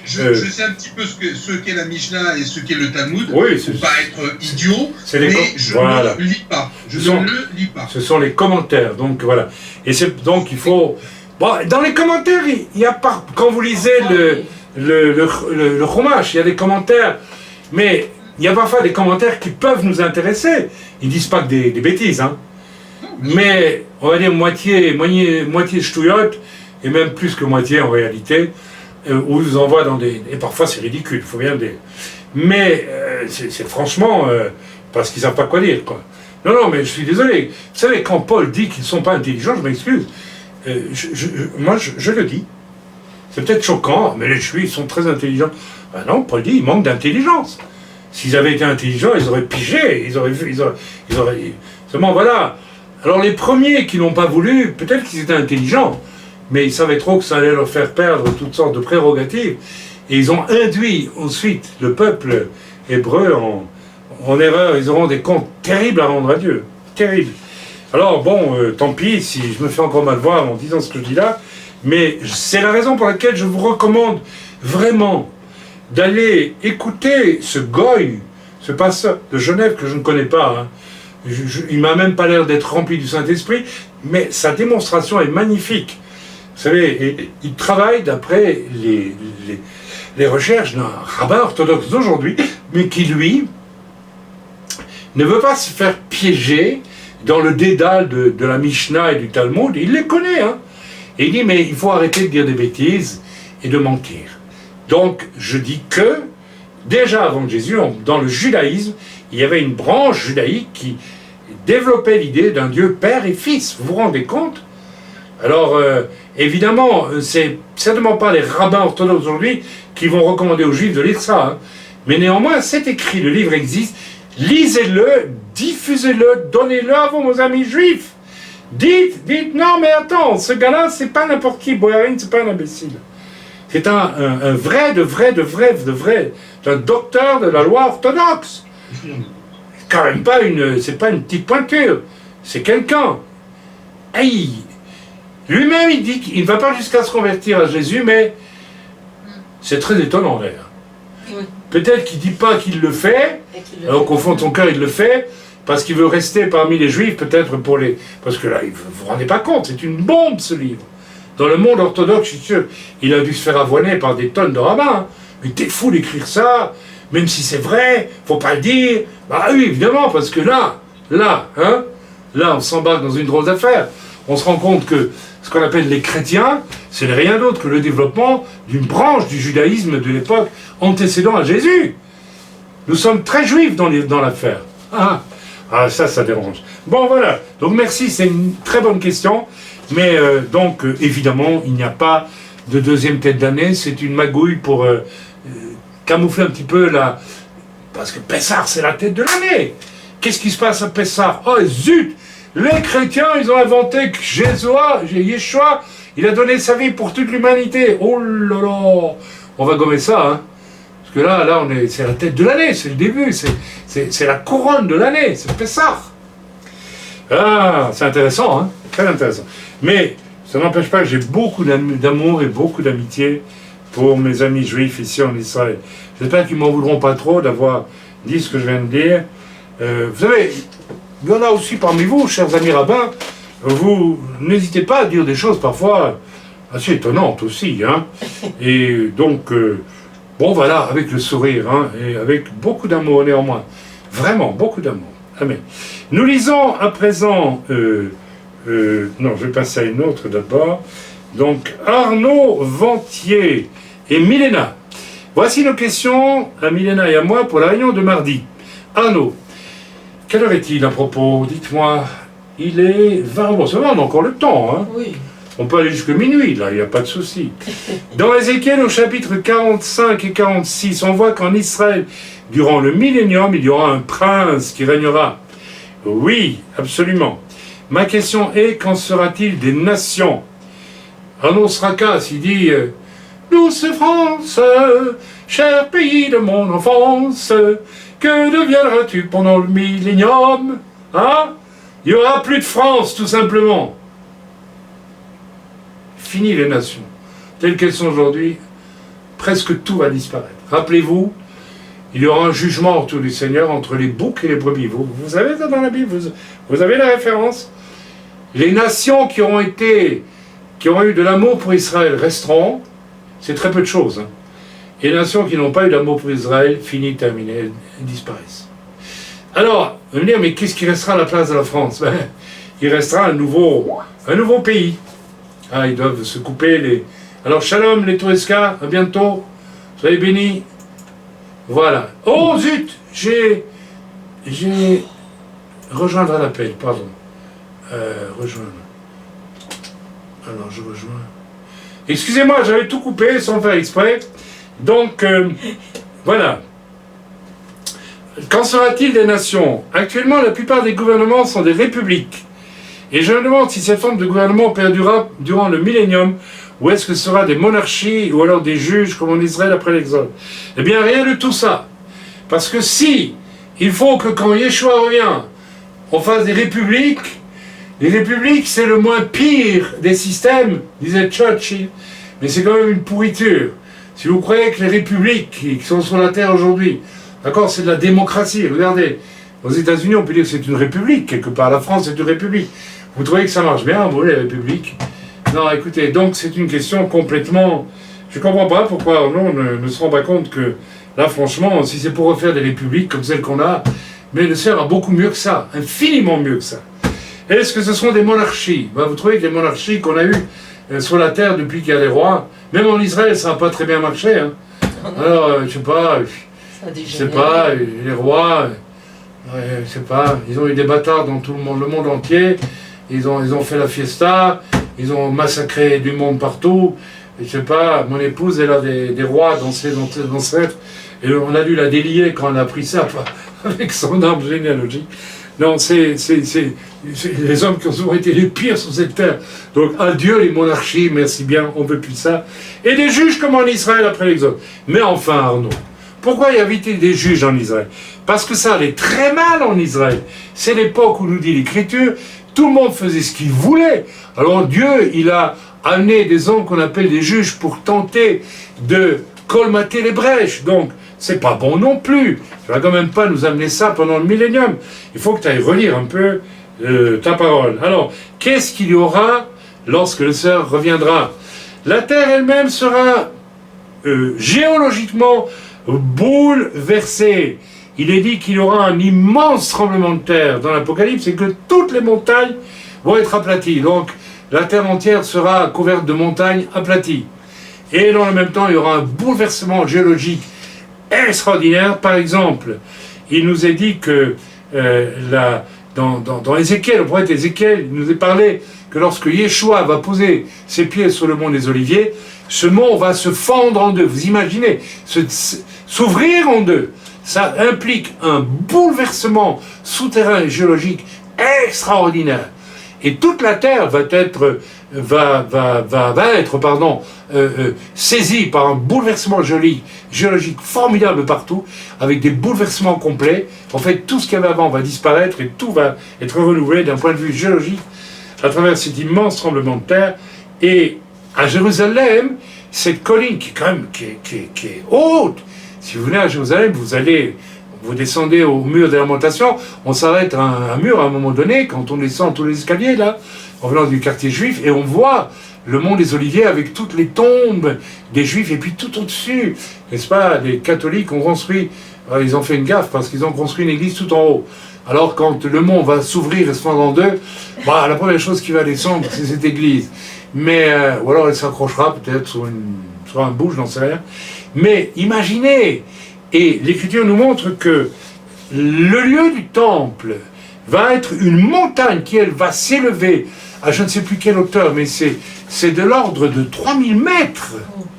Je sais un petit peu ce qu'est la Mishnah et ce qu'est le Talmud, oui, pour pas être idiot, mais je voilà. ne le lis pas. Je ne le lis pas. Ce sont les commentaires, donc voilà. Et donc il faut... Bon, dans les commentaires, il y a pas... Quand vous lisez le Chumash, il y a des commentaires, mais il y a parfois des commentaires qui peuvent nous intéresser. Ils disent pas que des bêtises, hein. Mais, on va dire moitié ch'touillotte, et même plus que moitié en réalité, où ils vous envoient dans des... Et parfois c'est ridicule, il faut bien le dire. Mais c'est franchement parce qu'ils savent pas quoi dire, quoi. Non, mais je suis désolé. Vous savez, quand Paul dit qu'ils ne sont pas intelligents, je m'excuse. Moi, je le dis. C'est peut-être choquant, mais les Juifs sont très intelligents. Ben non, Paul dit, ils manquent d'intelligence. S'ils avaient été intelligents, ils auraient pigé, ils auraient vu, ils auraient... Seulement, voilà. Alors, les premiers qui n'ont pas voulu, peut-être qu'ils étaient intelligents, mais ils savaient trop que ça allait leur faire perdre toutes sortes de prérogatives. Et ils ont induit ensuite le peuple hébreu en erreur. Ils auront des comptes terribles à rendre à Dieu. Terribles. Alors, bon, tant pis si je me fais encore mal voir en disant ce que je dis là, mais c'est la raison pour laquelle je vous recommande vraiment d'aller écouter ce Goy, ce pasteur de Genève que je ne connais pas. Hein. Il m'a même pas l'air d'être rempli du Saint-Esprit, mais sa démonstration est magnifique. Vous savez, il travaille d'après les recherches d'un rabbin orthodoxe d'aujourd'hui, mais qui, lui, ne veut pas se faire piéger dans le dédale de la Mishnah et du Talmud. Il les connaît, hein. Et il dit, mais il faut arrêter de dire des bêtises et de mentir. Donc, je dis que, déjà avant Jésus, dans le judaïsme, il y avait une branche judaïque qui développait l'idée d'un Dieu Père et Fils. Vous vous rendez compte? Alors, évidemment, c'est certainement pas les rabbins orthodoxes aujourd'hui qui vont recommander aux Juifs de lire ça. Hein. Mais néanmoins, c'est écrit, le livre existe. Lisez-le, diffusez-le, donnez-le à vos amis juifs. Dites, non mais attends, ce gars-là, c'est pas n'importe qui, Boyarin, c'est pas un imbécile. C'est un vrai, un docteur de la loi orthodoxe. Quand même pas c'est pas une petite pointure, c'est quelqu'un. Hey, lui-même, il dit qu'il ne va pas jusqu'à se convertir à Jésus, mais c'est très étonnant d'ailleurs. Oui. Peut-être qu'il ne dit pas qu'il le fait, alors qu'au fond de son cœur, il le fait, parce qu'il veut rester parmi les Juifs, peut-être pour les... Parce que là, vous ne vous rendez pas compte, c'est une bombe, ce livre. Dans le monde orthodoxe, je suis sûr, il a dû se faire avoiner par des tonnes de rabbins. Mais t'es fou d'écrire ça, même si c'est vrai, faut pas le dire. Bah oui, évidemment, parce que là, on s'embarque dans une drôle d'affaire. On se rend compte que ce qu'on appelle les chrétiens, c'est rien d'autre que le développement d'une branche du judaïsme de l'époque antécédant à Jésus. Nous sommes très juifs dans l'affaire. Ça dérange. Bon, voilà. Donc, merci, c'est une très bonne question. Mais, évidemment, il n'y a pas de deuxième tête d'année. C'est une magouille pour camoufler un petit peu la... Parce que Pessah, c'est la tête de l'année. Qu'est-ce qui se passe à Pessah? Oh, zut! Les chrétiens, ils ont inventé que Yeshua, il a donné sa vie pour toute l'humanité. Oh là là! On va gommer ça, hein. Parce que là, c'est la tête de l'année, c'est le début, c'est la couronne de l'année, c'est Pessah. Ah, c'est intéressant, hein, très intéressant. Mais ça n'empêche pas que j'ai beaucoup d'amour et beaucoup d'amitié pour mes amis juifs ici en Israël. J'espère qu'ils ne m'en voudront pas trop d'avoir dit ce que je viens de dire. Vous savez, il y en a aussi parmi vous, chers amis rabbins, vous n'hésitez pas à dire des choses parfois assez étonnantes aussi, hein. Et donc... bon, voilà, avec le sourire, hein, et avec beaucoup d'amour néanmoins. Vraiment, beaucoup d'amour. Amen. Nous lisons à présent... non, je vais passer à une autre d'abord. Donc, Arnaud Ventier et Milena. Voici nos questions à Milena et à moi pour la réunion de mardi. Arnaud, quelle heure est-il à propos? Dites-moi. Il est 20... Bon, ça va, on a encore le temps, hein. Oui. On peut aller jusqu'à minuit, là, il n'y a pas de souci. Dans Ézéchiel, au chapitre 45 et 46, on voit qu'en Israël, durant le millénium, il y aura un prince qui régnera. Oui, absolument. Ma question est, qu'en sera-t-il des nations? Arnaud Srakas, il dit « Douce France, cher pays de mon enfance, que deviendras-tu pendant le millénium ?» Hein? Il n'y aura plus de France, tout simplement. Fini les nations. Telles qu'elles sont aujourd'hui, presque tout va disparaître. Rappelez-vous, il y aura un jugement autour du Seigneur entre les boucs et les brebis. Vous avez ça dans la Bible, vous avez la référence. Les nations qui ont eu de l'amour pour Israël resteront, c'est très peu de choses. Hein. Et les nations qui n'ont pas eu d'amour pour Israël, fini, terminé, elles disparaissent. Alors, vous allez me dire, mais qu'est-ce qui restera à la place de la France? Ben, il restera un nouveau pays. Ah, ils doivent se couper les... Alors, shalom les Touriskas, à bientôt. Soyez bénis. Voilà. Oh, zut, j'ai Rejoindre à l'appel, pardon. Rejoindre. Alors, je rejoins. Excusez-moi, j'avais tout coupé sans faire exprès. Donc, voilà. Qu'en sera-t-il des nations? Actuellement, la plupart des gouvernements sont des républiques. Et je me demande si cette forme de gouvernement perdurera durant le millénium, ou est-ce que ce sera des monarchies, ou alors des juges, comme en Israël après l'Exode. Eh bien, rien de tout ça. Parce que si il faut que quand Yeshua revient, on fasse des républiques, les républiques, c'est le moins pire des systèmes, disait Churchill, mais c'est quand même une pourriture. Si vous croyez que les républiques qui sont sur la terre aujourd'hui, d'accord, c'est de la démocratie, regardez, aux États-Unis, on peut dire que c'est une république, quelque part, la France est une république. Vous trouvez que ça marche bien, vous, les républiques? Non, écoutez, donc c'est une question complètement... Je ne comprends pas pourquoi on ne se rend pas compte que, là, franchement, si c'est pour refaire des républiques comme celles qu'on a, mais le Seigneur a beaucoup mieux que ça, infiniment mieux que ça. Est-ce que ce sont des monarchies? Vous trouvez que les monarchies qu'on a eues sur la terre depuis qu'il y a des rois, même en Israël, ça n'a pas très bien marché. Hein. Alors, je sais pas, les rois, je sais pas, ils ont eu des bâtards dans tout le monde entier, ils ont fait la fiesta, ils ont massacré du monde partout. Je sais pas, mon épouse, elle a des rois dans ses ancêtres, et on a dû la délier quand on a pris ça avec son arbre généalogique. Non, c'est les hommes qui ont souvent été les pires sur cette terre. Donc, adieu les monarchies, merci bien, on ne veut plus ça. Et des juges comme en Israël après l'Exode. Mais enfin, Arnaud, pourquoi y avait-il des juges en Israël? Parce que ça allait très mal en Israël. C'est l'époque où nous dit l'Écriture, tout le monde faisait ce qu'il voulait. Alors Dieu, il a amené des hommes qu'on appelle des juges pour tenter de colmater les brèches. Donc, c'est pas bon non plus. Tu vas quand même pas nous amener ça pendant le millénium. Il faut que tu ailles relire un peu ta parole. Alors, qu'est-ce qu'il y aura lorsque le Seigneur reviendra? La terre elle-même sera géologiquement bouleversée. Il est dit qu'il y aura un immense tremblement de terre dans l'Apocalypse et que toutes les montagnes vont être aplaties. Donc, la terre entière sera couverte de montagnes aplaties. Et dans le même temps, il y aura un bouleversement géologique extraordinaire. Par exemple, il nous est dit que dans Ézéchiel, au prophète Ézéchiel, il nous est parlé que lorsque Yeshua va poser ses pieds sur le mont des Oliviers, ce mont va se fendre en deux. Vous imaginez, s'ouvrir en deux. Ça implique un bouleversement souterrain et géologique extraordinaire. Et toute la terre va être saisie par un bouleversement géologique formidable partout, avec des bouleversements complets. En fait, tout ce qu'il y avait avant va disparaître et tout va être renouvelé d'un point de vue géologique à travers cet immense tremblement de terre. Et à Jérusalem, cette colline qui est haute. Si vous venez à Jérusalem, vous descendez au mur de lamentation, on s'arrête à un mur à un moment donné, quand on descend tous les escaliers, là, en venant du quartier juif, et on voit le mont des Oliviers avec toutes les tombes des Juifs, et puis tout au-dessus, n'est-ce pas, les catholiques ont construit, ils ont fait une gaffe, parce qu'ils ont construit une église tout en haut. Alors quand le mont va s'ouvrir et se fendre en deux, la première chose qui va descendre, c'est cette église. Mais, ou alors elle s'accrochera peut-être sur un bouge, j'en sais rien. Mais imaginez, et l'Écriture nous montre que le lieu du temple va être une montagne qui, elle, va s'élever à je ne sais plus quelle hauteur, mais c'est de l'ordre de 3000 mètres.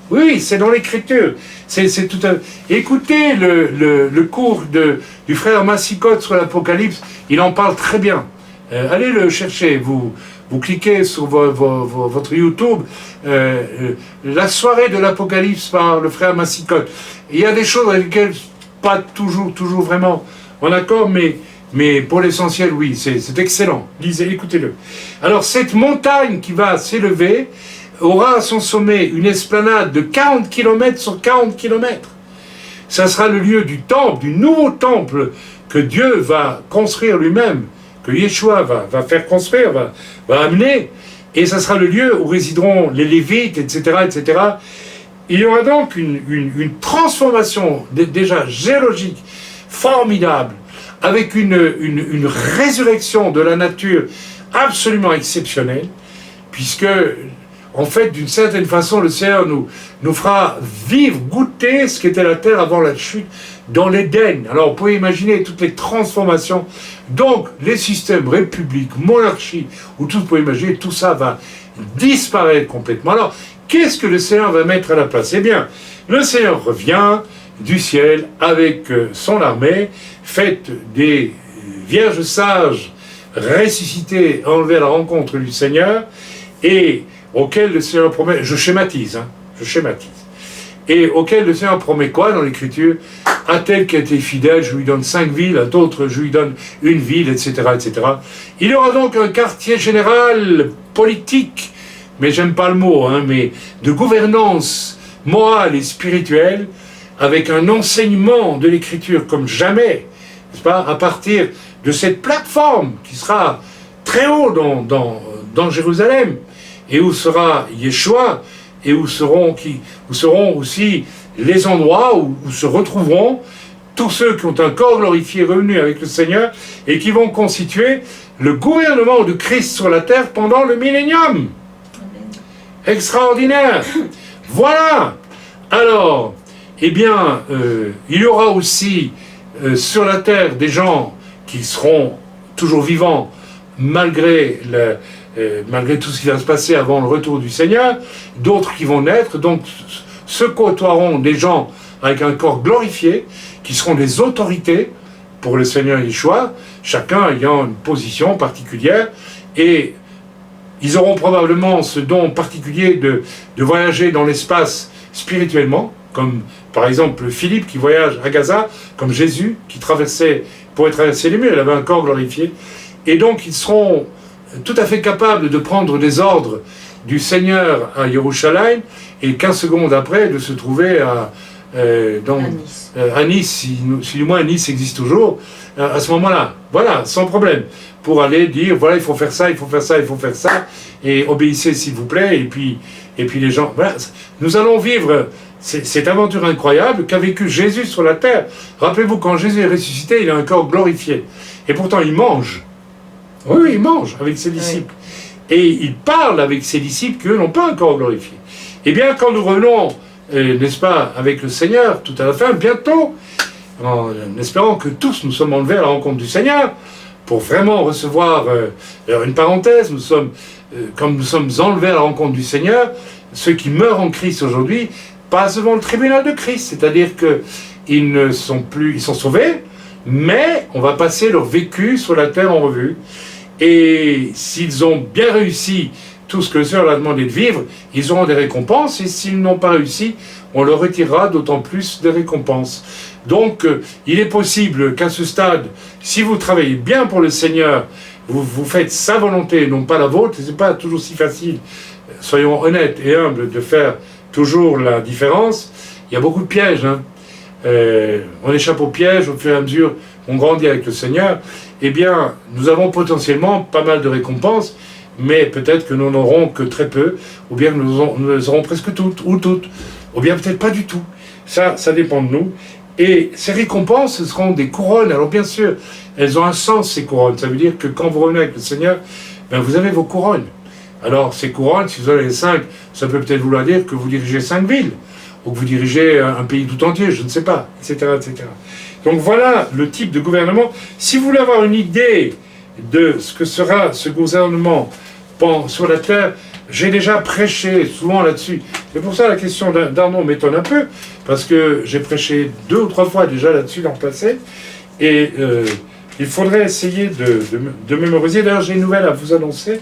Oui, c'est dans l'Écriture. C'est tout un... Écoutez le cours du frère Massicotte sur l'Apocalypse, il en parle très bien. Allez le chercher, vous cliquez sur votre YouTube, la soirée de l'Apocalypse par le frère Massicotte. Il y a des choses avec lesquelles pas toujours vraiment en accord, mais pour l'essentiel, oui, c'est excellent. Lisez, écoutez-le. Alors, cette montagne qui va s'élever aura à son sommet une esplanade de 40 km sur 40 km. Ça sera le lieu du temple, du nouveau temple que Dieu va construire lui-même, que Yeshua va faire construire, va amener, et ça sera le lieu où résideront les Lévites, etc., etc. Il y aura donc une transformation déjà géologique formidable, avec une résurrection de la nature absolument exceptionnelle, puisque en fait, d'une certaine façon, le Seigneur nous fera vivre, goûter ce qu'était la terre avant la chute dans l'Éden. Alors, vous pouvez imaginer toutes les transformations. Donc, les systèmes, république, monarchie, ou tout, vous pouvez imaginer, tout ça va disparaître complètement. Alors, qu'est-ce que le Seigneur va mettre à la place? Eh bien, le Seigneur revient du ciel avec son armée, faite des vierges sages, ressuscitées, enlevées à la rencontre du Seigneur, et auquel le Seigneur promet, je schématise, et auquel le Seigneur promet quoi dans l'Écriture? À tel qui a été fidèle, je lui donne 5 villes, à d'autres, je lui donne une ville, etc., etc. Il y aura donc un quartier général politique, mais j'aime pas le mot, mais de gouvernance morale et spirituelle, avec un enseignement de l'Écriture comme jamais, n'est-ce pas, à partir de cette plateforme qui sera très haut dans Jérusalem, et où sera Yeshua, et où seront aussi les endroits où se retrouveront tous ceux qui ont un corps glorifié revenus avec le Seigneur, et qui vont constituer le gouvernement de Christ sur la terre pendant le millénium. Extraordinaire. Voilà. Alors, eh bien, il y aura aussi sur la terre des gens qui seront toujours vivants malgré tout ce qui va se passer avant le retour du Seigneur, d'autres qui vont naître, donc se côtoieront des gens avec un corps glorifié, qui seront des autorités pour le Seigneur Yeshua, chacun ayant une position particulière, et ils auront probablement ce don particulier de voyager dans l'espace spirituellement, comme par exemple Philippe qui voyage à Gaza, comme Jésus qui pourrait traverser les murs, il avait un corps glorifié, et donc ils seront tout à fait capables de prendre des ordres du Seigneur à Yerushalayim, et 15 secondes après de se trouver à Nice, si du moins Nice existe toujours, à ce moment-là, voilà, sans problème, pour aller dire, voilà, il faut faire ça, il faut faire ça, il faut faire ça, et obéissez s'il vous plaît, et puis les gens, voilà, nous allons vivre cette aventure incroyable qu'a vécu Jésus sur la terre. Rappelez-vous, quand Jésus est ressuscité, il a un corps glorifié, et pourtant il mange, oui, il mange avec ses disciples, et il parle avec ses disciples qui eux n'ont pas un corps glorifié. Eh bien, quand nous revenons, n'est-ce pas, avec le Seigneur, tout à la fin, bientôt, en espérant que tous nous sommes enlevés à la rencontre du Seigneur, pour vraiment recevoir, une parenthèse, comme nous sommes enlevés à la rencontre du Seigneur, ceux qui meurent en Christ aujourd'hui passent devant le tribunal de Christ, c'est-à-dire qu'ils sont sauvés, mais on va passer leur vécu sur la terre en revue, et s'ils ont bien réussi tout ce que le Seigneur leur a demandé de vivre, ils auront des récompenses, et s'ils n'ont pas réussi, on leur retirera d'autant plus des récompenses. Donc, il est possible qu'à ce stade, si vous travaillez bien pour le Seigneur, vous faites sa volonté, non pas la vôtre, et ce n'est pas toujours si facile, soyons honnêtes et humbles, de faire toujours la différence. Il y a beaucoup de pièges, on échappe aux pièges au fur et à mesure qu'on grandit avec le Seigneur. Eh bien, nous avons potentiellement pas mal de récompenses, mais peut-être que nous n'en aurons que très peu, ou bien que nous les aurons presque toutes, ou bien peut-être pas du tout. Ça dépend de nous. Et ces récompenses, ce seront des couronnes. Alors bien sûr, elles ont un sens, ces couronnes. Ça veut dire que quand vous revenez avec le Seigneur, vous avez vos couronnes. Alors ces couronnes, si vous en avez 5, ça peut peut-être vouloir dire que vous dirigez 5 villes, ou que vous dirigez un pays tout entier, je ne sais pas, etc., etc. Donc voilà le type de gouvernement. Si vous voulez avoir une idée de ce que sera ce gouvernement sur la terre, j'ai déjà prêché souvent là-dessus. C'est pour ça la question d'Arnaud m'étonne un peu, parce que j'ai prêché 2 ou 3 fois déjà là-dessus dans le passé, et il faudrait essayer de mémoriser. D'ailleurs, j'ai une nouvelle à vous annoncer.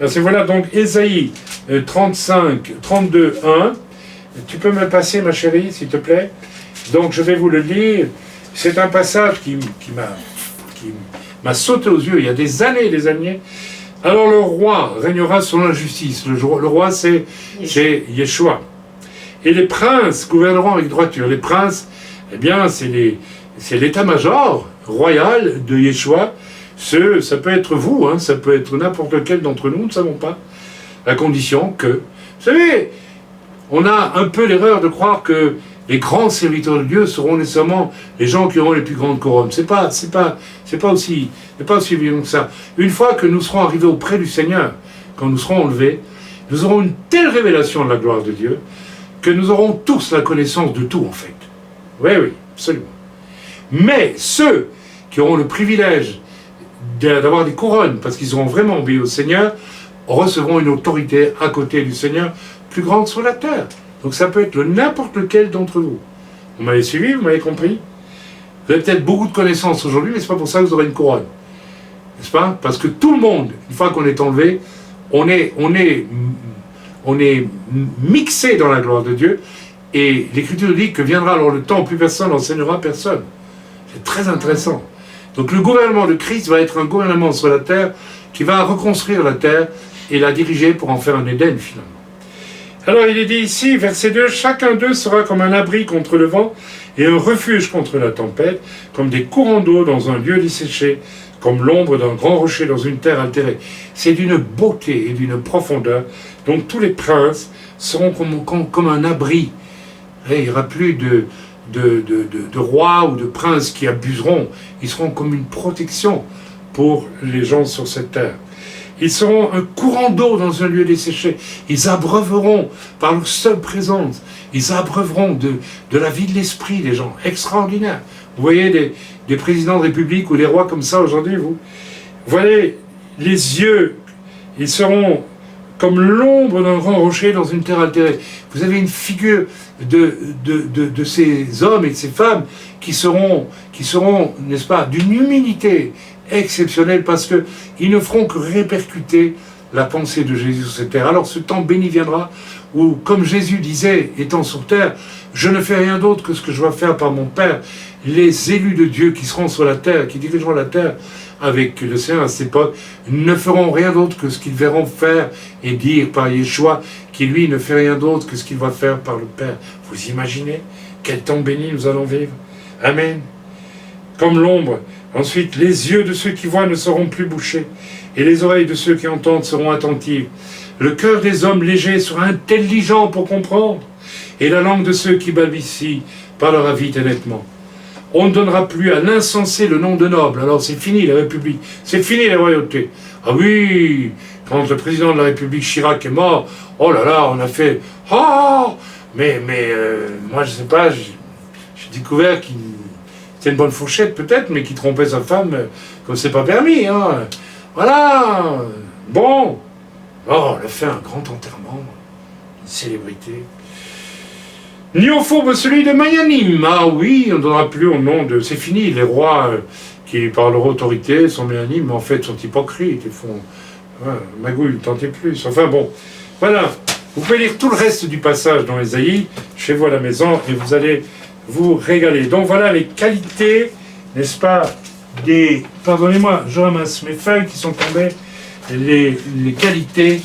C'est voilà, donc Ésaïe 35, 32, 1. Tu peux me passer, ma chérie, s'il te plaît? Donc je vais vous le lire. C'est un passage qui m'a sauté aux yeux il y a des années et des années. Alors le roi régnera sur l'injustice. Le roi, c'est Yeshua. Et les princes gouverneront avec droiture. Les princes, eh bien, c'est l'état-major royal de Yeshua. Ça peut être vous, ça peut être n'importe lequel d'entre nous, nous ne savons pas. À condition que... Vous savez, on a un peu l'erreur de croire que les grands serviteurs de Dieu seront nécessairement les gens qui auront les plus grandes couronnes. C'est pas aussi évident que ça. Une fois que nous serons arrivés auprès du Seigneur, quand nous serons enlevés, nous aurons une telle révélation de la gloire de Dieu que nous aurons tous la connaissance de tout, en fait. Oui, oui, absolument. Mais ceux qui auront le privilège d'avoir des couronnes, parce qu'ils auront vraiment obéi au Seigneur, recevront une autorité à côté du Seigneur plus grande sur la terre. Donc ça peut être n'importe lequel d'entre vous. Vous m'avez suivi, vous m'avez compris? Vous avez peut-être beaucoup de connaissances aujourd'hui, mais c'est pas pour ça que vous aurez une couronne. N'est-ce pas? Parce que tout le monde, une fois qu'on est enlevé, on est mixé dans la gloire de Dieu, et l'Écriture dit que viendra alors le temps où plus personne n'enseignera personne. C'est très intéressant. Donc le gouvernement de Christ va être un gouvernement sur la terre qui va reconstruire la terre et la diriger pour en faire un Éden finalement. Alors il est dit ici, verset 2, « Chacun d'eux sera comme un abri contre le vent et un refuge contre la tempête, comme des courants d'eau dans un lieu desséché, comme l'ombre d'un grand rocher dans une terre altérée. » C'est d'une beauté et d'une profondeur. Donc tous les princes seront comme un abri. Et il n'y aura plus de rois ou de princes qui abuseront. Ils seront comme une protection pour les gens sur cette terre. Ils seront un courant d'eau dans un lieu desséché. Ils abreuveront par leur seule présence. Ils abreuveront de la vie de l'esprit des gens. Extraordinaire. Vous voyez des présidents de république ou des rois comme ça aujourd'hui, vous voyez les yeux, ils seront comme l'ombre d'un grand rocher dans une terre altérée. Vous avez une figure de ces hommes et de ces femmes qui seront, n'est-ce pas, d'une humilité exceptionnelle parce qu'ils ne feront que répercuter la pensée de Jésus sur cette terre. Alors ce temps béni viendra où, comme Jésus disait, étant sur terre, je ne fais rien d'autre que ce que je dois faire par mon Père. Les élus de Dieu qui seront sur la terre, qui dirigeront la terre avec le Seigneur à cette époque, ne feront rien d'autre que ce qu'ils verront faire et dire par Yeshua, qui lui ne fait rien d'autre que ce qu'il va faire par le Père. Vous imaginez quel temps béni nous allons vivre? Amen. Comme l'ombre. Ensuite, les yeux de ceux qui voient ne seront plus bouchés, et les oreilles de ceux qui entendent seront attentives. Le cœur des hommes légers sera intelligent pour comprendre, et la langue de ceux qui balbutient parlera vite et nettement. On ne donnera plus à l'insensé le nom de noble. Alors c'est fini la République, c'est fini la royauté. Ah oui, quand le président de la République Chirac est mort, oh là là, on a fait « Oh !» Mais moi je sais pas, j'ai découvert qu'il c'était une bonne fourchette peut-être, mais qui trompait sa femme comme c'est pas permis. Hein. Voilà, bon. Oh, on a fait un grand enterrement, une célébrité. Ni au fourbe celui de Mayanim. Ah oui, on ne donnera plus au nom de... C'est fini, les rois qui, par leur autorité, sont Mayanim, mais en fait sont hypocrites. Ils font... magouille, ne tentez plus. Enfin bon, voilà. Vous pouvez lire tout le reste du passage dans Ésaïe, chez vous à la maison, et vous allez vous régaler. Donc voilà les qualités, n'est-ce pas, des... Pardonnez-moi, je ramasse mes feuilles qui sont tombées. Les qualités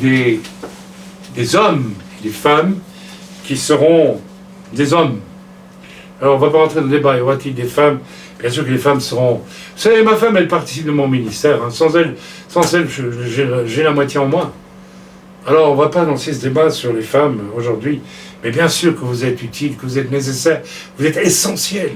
des hommes et des femmes qui seront des hommes. Alors on ne va pas rentrer dans le débat, y aura-t-il des femmes? Bien sûr que les femmes seront... Vous savez, ma femme, elle participe de mon ministère. Hein. Sans elle, j'ai la moitié en moins. Alors on ne va pas lancer ce débat sur les femmes aujourd'hui. Mais bien sûr que vous êtes utile, que vous êtes nécessaire, vous êtes essentiel.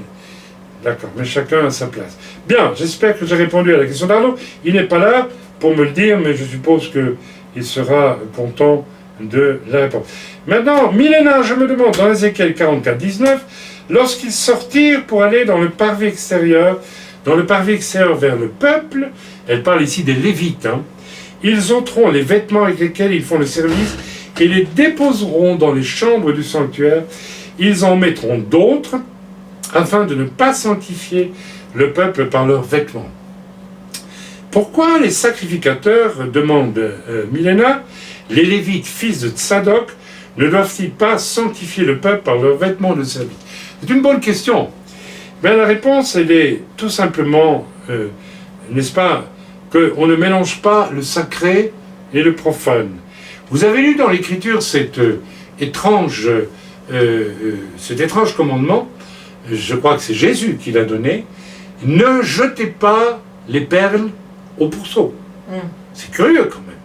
D'accord, mais chacun à sa place. Bien, j'espère que j'ai répondu à la question d'Arnaud. Il n'est pas là pour me le dire, mais je suppose qu'il sera content de la réponse. Maintenant, Milena, je me demande, dans Ézéchiel 44, 19, lorsqu'ils sortirent pour aller dans le parvis extérieur vers le peuple, elle parle ici des Lévites, hein, ils ôteront les vêtements avec lesquels ils font le service et les déposeront dans les chambres du sanctuaire. Ils en mettront d'autres afin de ne pas sanctifier le peuple par leurs vêtements. Pourquoi les sacrificateurs, demande Milena, les Lévites, fils de Tsadok, ne doivent-ils pas sanctifier le peuple par leurs vêtements de service? C'est une bonne question. Mais la réponse, elle est tout simplement, n'est-ce pas, qu'on ne mélange pas le sacré et le profane. Vous avez lu dans l'Écriture cet étrange commandement, je crois que c'est Jésus qui l'a donné, ne jetez pas les perles au pourceau. C'est curieux quand même.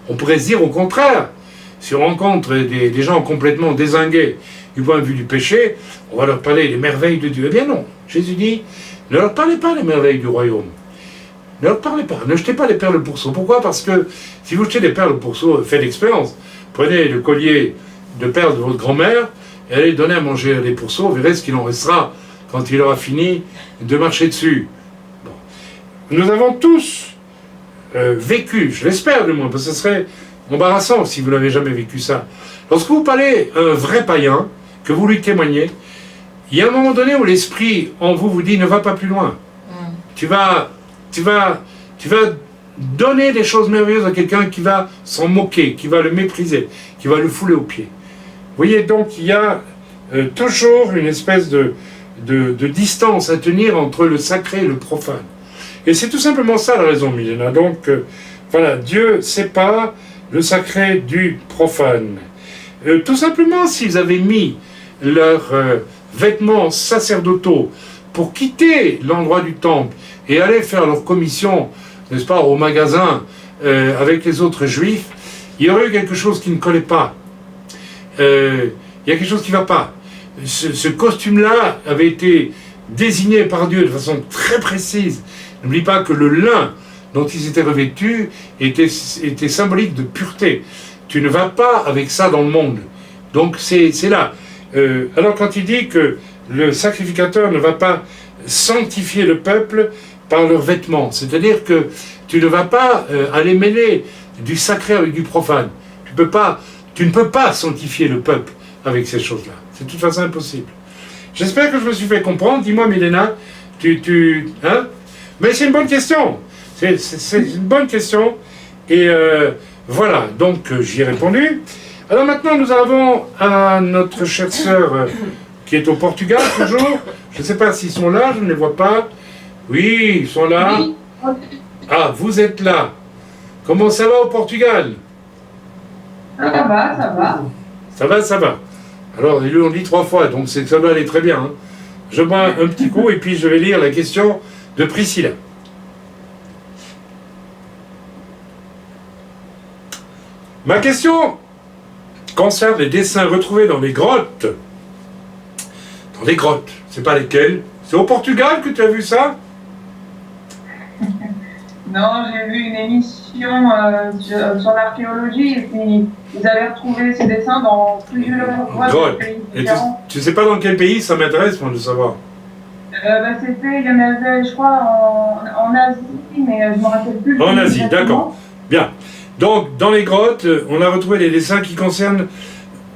On pourrait se dire au contraire, si on rencontre des gens complètement dézingués du point de vue du péché, on va leur parler des merveilles de Dieu. Eh bien non, Jésus dit, ne leur parlez pas des merveilles du royaume. Ne leur parlez pas, ne jetez pas les perles au pourceau. Pourquoi? Parce que si vous jetez des perles au pourceau, faites l'expérience. Prenez le collier de perles de votre grand-mère et allez donner à manger à des pourceaux, vous verrez ce qu'il en restera quand il aura fini de marcher dessus. Bon. Nous avons tous vécu, je l'espère du moins, parce que ce serait embarrassant si vous n'avez jamais vécu ça. Lorsque vous parlez à un vrai païen, que vous lui témoignez, il y a un moment donné où l'esprit en vous dit ne va pas plus loin. Tu vas donner des choses merveilleuses à quelqu'un qui va s'en moquer, qui va le mépriser, qui va le fouler aux pieds. Vous voyez, donc il y a toujours une espèce de distance à tenir entre le sacré et le profane. Et c'est tout simplement ça la raison, Milena. Donc, voilà, Dieu sépare le sacré du profane. Tout simplement, s'ils avaient mis leurs vêtements sacerdotaux pour quitter l'endroit du temple et aller faire leur commission, n'est-ce pas, au magasin avec les autres juifs, il y aurait eu quelque chose qui ne collait pas. Il y a quelque chose qui ne va pas. Ce costume-là avait été désigné par Dieu de façon très précise. N'oublie pas que le lin dont ils étaient revêtus était symbolique de pureté. Tu ne vas pas avec ça dans le monde. Donc c'est là. Alors quand il dit que le sacrificateur ne va pas sanctifier le peuple par leurs vêtements, c'est-à-dire que tu ne vas pas aller mêler du sacré avec du profane. Tu ne peux pas sanctifier le peuple avec ces choses-là. C'est de toute façon impossible. J'espère que je me suis fait comprendre. Dis-moi, Milena, hein? Mais c'est une bonne question. C'est une bonne question. Et voilà, donc j'y ai répondu. Alors maintenant, nous avons à notre chère sœur qui est au Portugal, toujours. Je ne sais pas s'ils sont là, je ne les vois pas. Oui, ils sont là. Ah, vous êtes là. Comment ça va au Portugal? Ça va, ça va. Ça va, ça va. Alors, ils l'ont dit 3 fois, donc c'est que ça va aller très bien. Hein. Je bois un petit coup et puis je vais lire la question de Priscilla. Ma question concerne les dessins retrouvés dans les grottes. Dans les grottes, c'est pas lesquelles. C'est au Portugal que tu as vu ça? Non, j'ai vu une émission sur l'archéologie et puis ils avaient retrouvé ces dessins dans plusieurs grottes. Et tu sais pas dans quel pays? Ça m'intéresse, moi, de savoir. Il y en avait, je crois, en Asie, mais je ne me rappelle plus. En Asie, d'accord. Bien. Donc, dans les grottes, on a retrouvé des dessins qui concernent,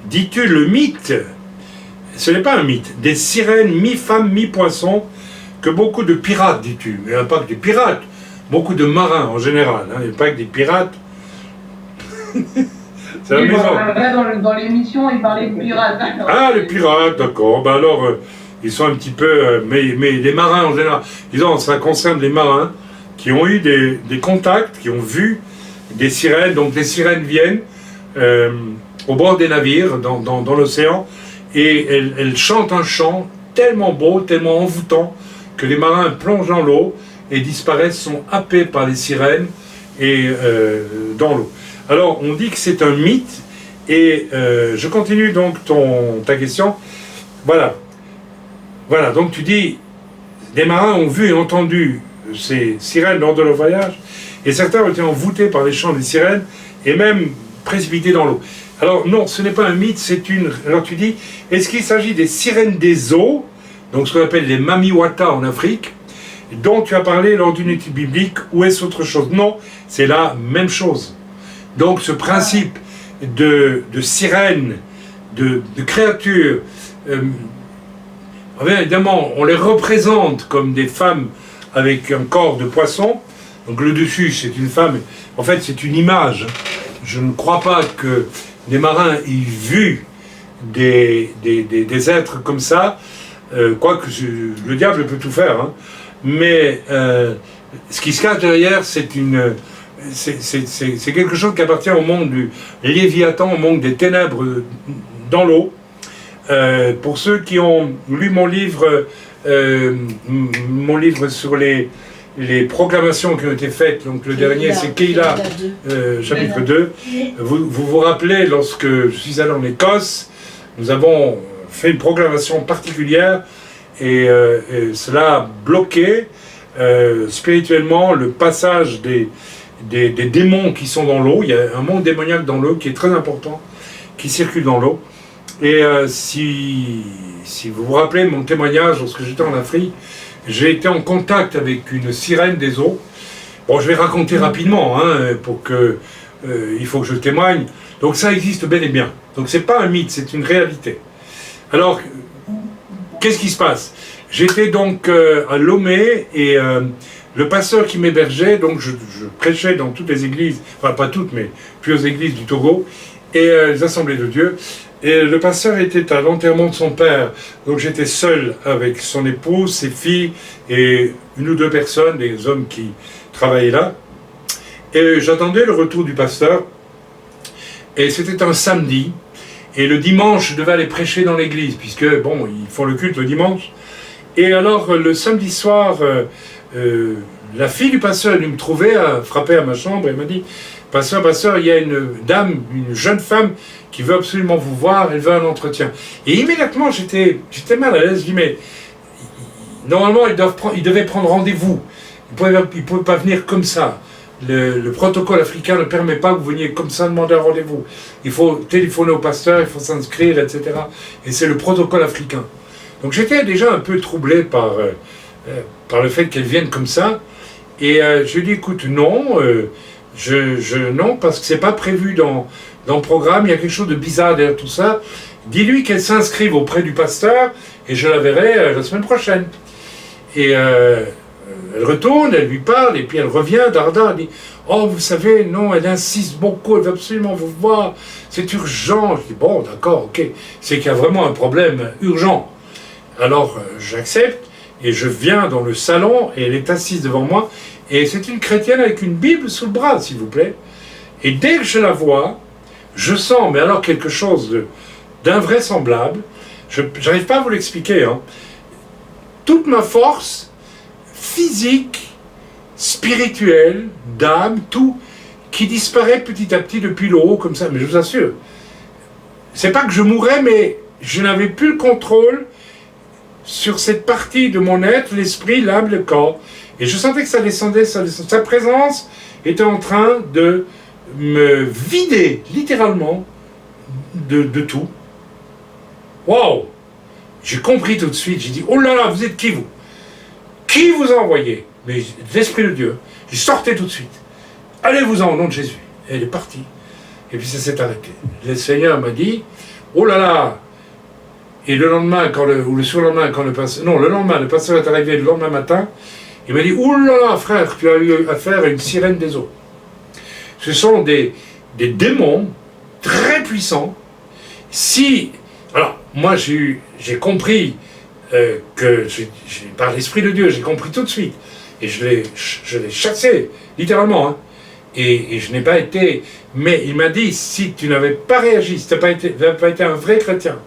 dis-tu, le mythe. Ce n'est pas un mythe. Des sirènes mi-femmes, mi-poissons, que beaucoup de pirates, dis-tu. Il n'y a pas que des pirates. Beaucoup de marins, en général. Hein. Il n'y a pas que des pirates. C'est amusant. Dans l'émission, ils parlaient de pirates. Ah, les pirates, d'accord. Ben alors, ils sont un petit peu... mais les marins, en général... Disons, ça concerne les marins qui ont eu des contacts, qui ont vu des sirènes. Donc, les sirènes viennent au bord des navires, dans l'océan, et elles chantent un chant tellement beau, tellement envoûtant, que les marins plongent dans l'eau et disparaissent, sont happés par les sirènes et dans l'eau. Alors, on dit que c'est un mythe, et je continue donc ta question. Voilà. Voilà, donc tu dis, des marins ont vu et entendu ces sirènes lors de leur voyage, et certains ont été envoûtés par les chants des sirènes, et même précipités dans l'eau. Alors non, ce n'est pas un mythe, c'est une... Alors tu dis, est-ce qu'il s'agit des sirènes des eaux, donc ce qu'on appelle les mamiwata en Afrique, dont tu as parlé lors d'une étude biblique, ou est-ce autre chose? Non, c'est la même chose. Donc ce principe de sirènes, de créatures, évidemment, on les représente comme des femmes avec un corps de poisson. Donc le dessus, c'est une femme. En fait, c'est une image. Je ne crois pas que les marins aient vu des êtres comme ça. Quoique le diable peut tout faire. Hein. Mais ce qui se cache derrière, c'est quelque chose qui appartient au monde du Léviathan, au monde des ténèbres dans l'eau. Pour ceux qui ont lu mon livre sur les proclamations qui ont été faites, donc le dernier c'est Keila, chapitre 2, vous rappelez, lorsque je suis allé en Écosse, nous avons fait une proclamation particulière et cela a bloqué spirituellement le passage des démons qui sont dans l'eau. Il y a un monde démoniaque dans l'eau qui est très important, qui circule dans l'eau. Et si vous vous rappelez mon témoignage lorsque j'étais en Afrique, j'ai été en contact avec une sirène des eaux. Bon, je vais raconter rapidement, pour que il faut que je témoigne. Donc ça existe bel et bien. Donc c'est pas un mythe, c'est une réalité. Alors, qu'est-ce qui se passe? J'étais donc à Lomé et le pasteur qui m'hébergeait, donc je prêchais dans toutes les églises, enfin pas toutes, mais plusieurs églises du Togo, et les assemblées de Dieu. Et le pasteur était à l'enterrement de son père, donc j'étais seul avec son épouse, ses filles et une ou deux personnes, des hommes qui travaillaient là. Et j'attendais le retour du pasteur, et c'était un samedi, et le dimanche je devais aller prêcher dans l'église, puisque bon, ils font le culte le dimanche. Et alors le samedi soir, la fille du pasteur est venue me trouver, a frappé à ma chambre et m'a dit: Pasteur, il y a une dame, une jeune femme qui veut absolument vous voir, elle veut un entretien. Et immédiatement, j'étais mal à l'aise, je dis: mais normalement, il devait prendre rendez-vous. Il ne pouvait pas venir comme ça. Le protocole africain ne permet pas que vous veniez comme ça demander un rendez-vous. Il faut téléphoner au pasteur, il faut s'inscrire, etc. Et c'est le protocole africain. Donc j'étais déjà un peu troublé par le fait qu'elle vienne comme ça. Et je lui ai dit: écoute, non, non, parce que c'est pas prévu dans le programme, il y a quelque chose de bizarre derrière tout ça. Dis-lui qu'elle s'inscrive auprès du pasteur et je la verrai la semaine prochaine. Et elle retourne, elle lui parle, et puis elle revient, Darda, elle dit: oh, vous savez, non, elle insiste beaucoup, elle veut absolument vous voir, c'est urgent. Je dis: bon, d'accord, ok, c'est qu'il y a vraiment un problème urgent. Alors j'accepte, et je viens dans le salon, et elle est assise devant moi, et c'est une chrétienne avec une Bible sous le bras, s'il vous plaît. Et dès que je la vois, je sens, mais alors quelque chose d'invraisemblable, j'arrive pas à vous l'expliquer, toute ma force physique, spirituelle, d'âme, tout, qui disparaît petit à petit depuis le haut, comme ça, mais je vous assure, c'est pas que je mourrais, mais je n'avais plus le contrôle sur cette partie de mon être, l'esprit, l'âme, le corps, et je sentais que ça descendait, sa présence était en train de me vider, littéralement, de tout. Waouh! J'ai compris tout de suite, j'ai dit: oh là là, vous êtes qui vous? Qui vous a envoyé? Mais l'Esprit de Dieu. J'ai sorti tout de suite. Allez-vous-en au nom de Jésus. Et elle est partie. Et puis ça s'est arrêté. Le Seigneur m'a dit: oh là là! Et le lendemain, ou le surlendemain, le lendemain, le pasteur est arrivé le lendemain matin, il m'a dit: oh là là, frère, tu as eu affaire à une sirène des eaux. Ce sont des démons très puissants. Alors, moi j'ai compris que par l'Esprit de Dieu, j'ai compris tout de suite. Et je l'ai chassé, littéralement. Et je n'ai pas été... Mais il m'a dit: si tu n'avais pas réagi, si tu n'avais pas été un vrai chrétien,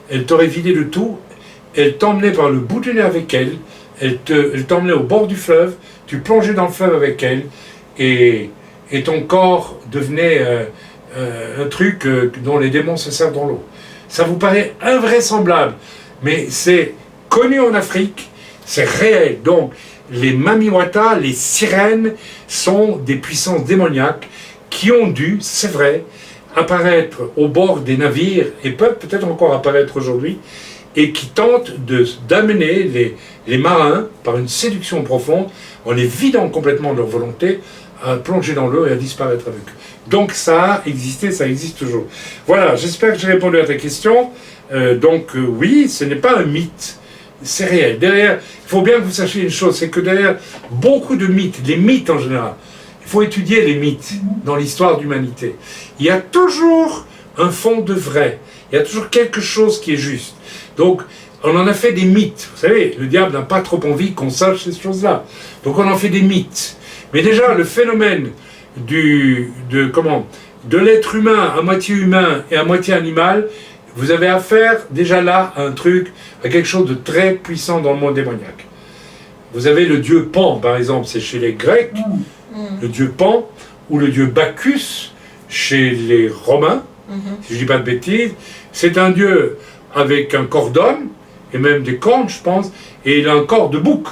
elle t'aurait vidé de tout, elle t'emmenait par le bout du nez avec elle, elle t'emmenait au bord du fleuve, tu plongeais dans le fleuve avec elle, et ton corps devenait un truc dont les démons se servent dans l'eau. Ça vous paraît invraisemblable, mais c'est connu en Afrique, c'est réel. Donc, les mamiwata, les sirènes, sont des puissances démoniaques qui ont dû, c'est vrai, apparaître au bord des navires, et peuvent peut-être encore apparaître aujourd'hui, et qui tentent d'amener les marins, par une séduction profonde, en les vidant complètement de leur volonté, à plonger dans l'eau et à disparaître avec eux. Donc ça a existé, ça existe toujours. Voilà, j'espère que j'ai répondu à ta question. Oui, ce n'est pas un mythe, c'est réel. Derrière, il faut bien que vous sachiez une chose, c'est que derrière beaucoup de mythes, les mythes en général, il faut étudier les mythes dans l'histoire d'humanité. Il y a toujours un fond de vrai, il y a toujours quelque chose qui est juste. Donc, on en a fait des mythes. Vous savez, le diable n'a pas trop envie qu'on sache ces choses-là. Donc on en fait des mythes. Mais déjà, le phénomène de l'être humain à moitié animal, vous avez affaire déjà là à à quelque chose de très puissant dans le monde démoniaque. Vous avez le dieu Pan, par exemple, c'est chez les Grecs, le dieu Pan, ou le dieu Bacchus chez les Romains, si je ne dis pas de bêtises. C'est un dieu avec un corps d'homme, et même des cornes, je pense, et il a un corps de bouc.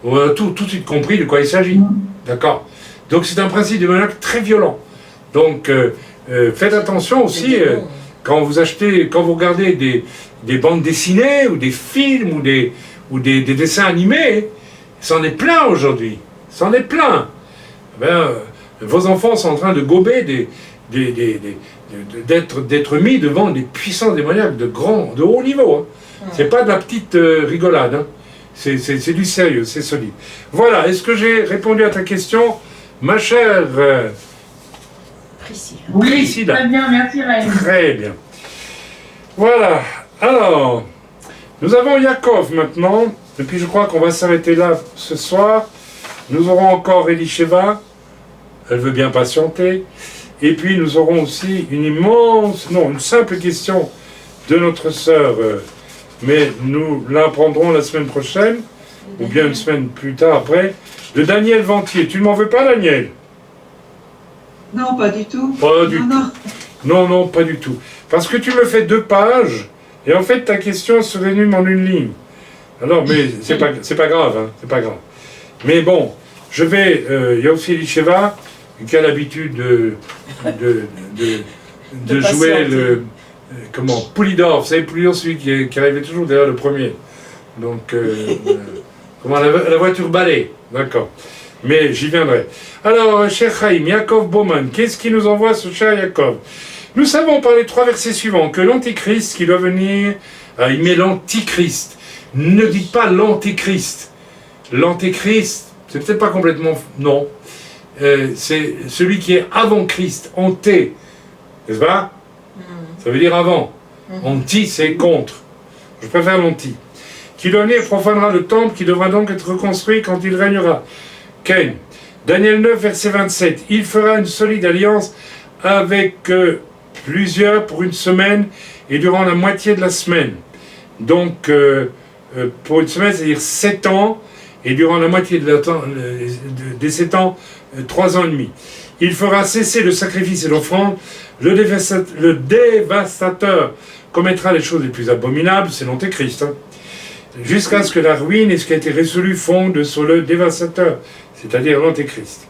On a tout de suite compris de quoi il s'agit. D'accord? Donc c'est un principe de Moloch très violent. Donc faites attention aussi quand vous regardez des bandes dessinées ou des films ou des dessins animés, c'en est plein aujourd'hui. C'en est plein. Vos enfants sont en train de gober d'être mis devant des puissants démoniaques de haut niveau. Hein. C'est pas de la petite rigolade. Hein. C'est du sérieux, c'est solide. Voilà, est-ce que j'ai répondu à ta question, ma chère Priscilla? Oui, Priscilla. Très bien, merci Raïm. Très bien. Voilà, alors, nous avons Yaakov maintenant, et puis je crois qu'on va s'arrêter là ce soir. Nous aurons encore Elisheva, elle veut bien patienter, et puis nous aurons aussi une simple question de notre sœur, mais nous la prendrons la semaine prochaine, ou bien une semaine plus tard après, de Daniel Ventier. Tu ne m'en veux pas, Daniel? Non, pas du tout. Pas du tout. Non, pas du tout. Parce que tu me fais 2 pages, et en fait ta question se résume en une ligne. Alors, mais c'est pas grave, hein, c'est pas grave. Mais bon, je vais, il y a aussi Elisheva, qui a l'habitude de jouer le... Poulidor, vous savez, Poulidor, celui qui arrivait toujours derrière le premier. Donc, la voiture balai, d'accord. Mais j'y viendrai. Alors, cher Chaim, Yaakov Bowman, qu'est-ce qui nous envoie ce cher Yaakov? Nous savons par les 3 versets suivants que l'antéchrist qui doit venir, il met l'antichrist. Ne dites pas l'antéchrist. L'antéchrist, c'est peut-être pas complètement... Non. C'est celui qui est avant Christ, anté. N'est-ce pas? Ça veut dire avant. Anti, c'est contre. Je préfère l'anti. Qui doit venir profanera le temple, qui devra donc être reconstruit quand il régnera. Ken. Daniel 9, verset 27. Il fera une solide alliance avec plusieurs pour une semaine et durant la moitié de la semaine. Donc, pour une semaine, c'est-à-dire 7 ans, et durant la moitié des 7 ans, 3 ans et demi. Il fera cesser le sacrifice et l'offrande. Le dévastateur commettra les choses les plus abominables, c'est l'antéchrist, hein, jusqu'à ce que la ruine et ce qui a été résolu fondent sur le dévastateur, c'est-à-dire l'antéchrist.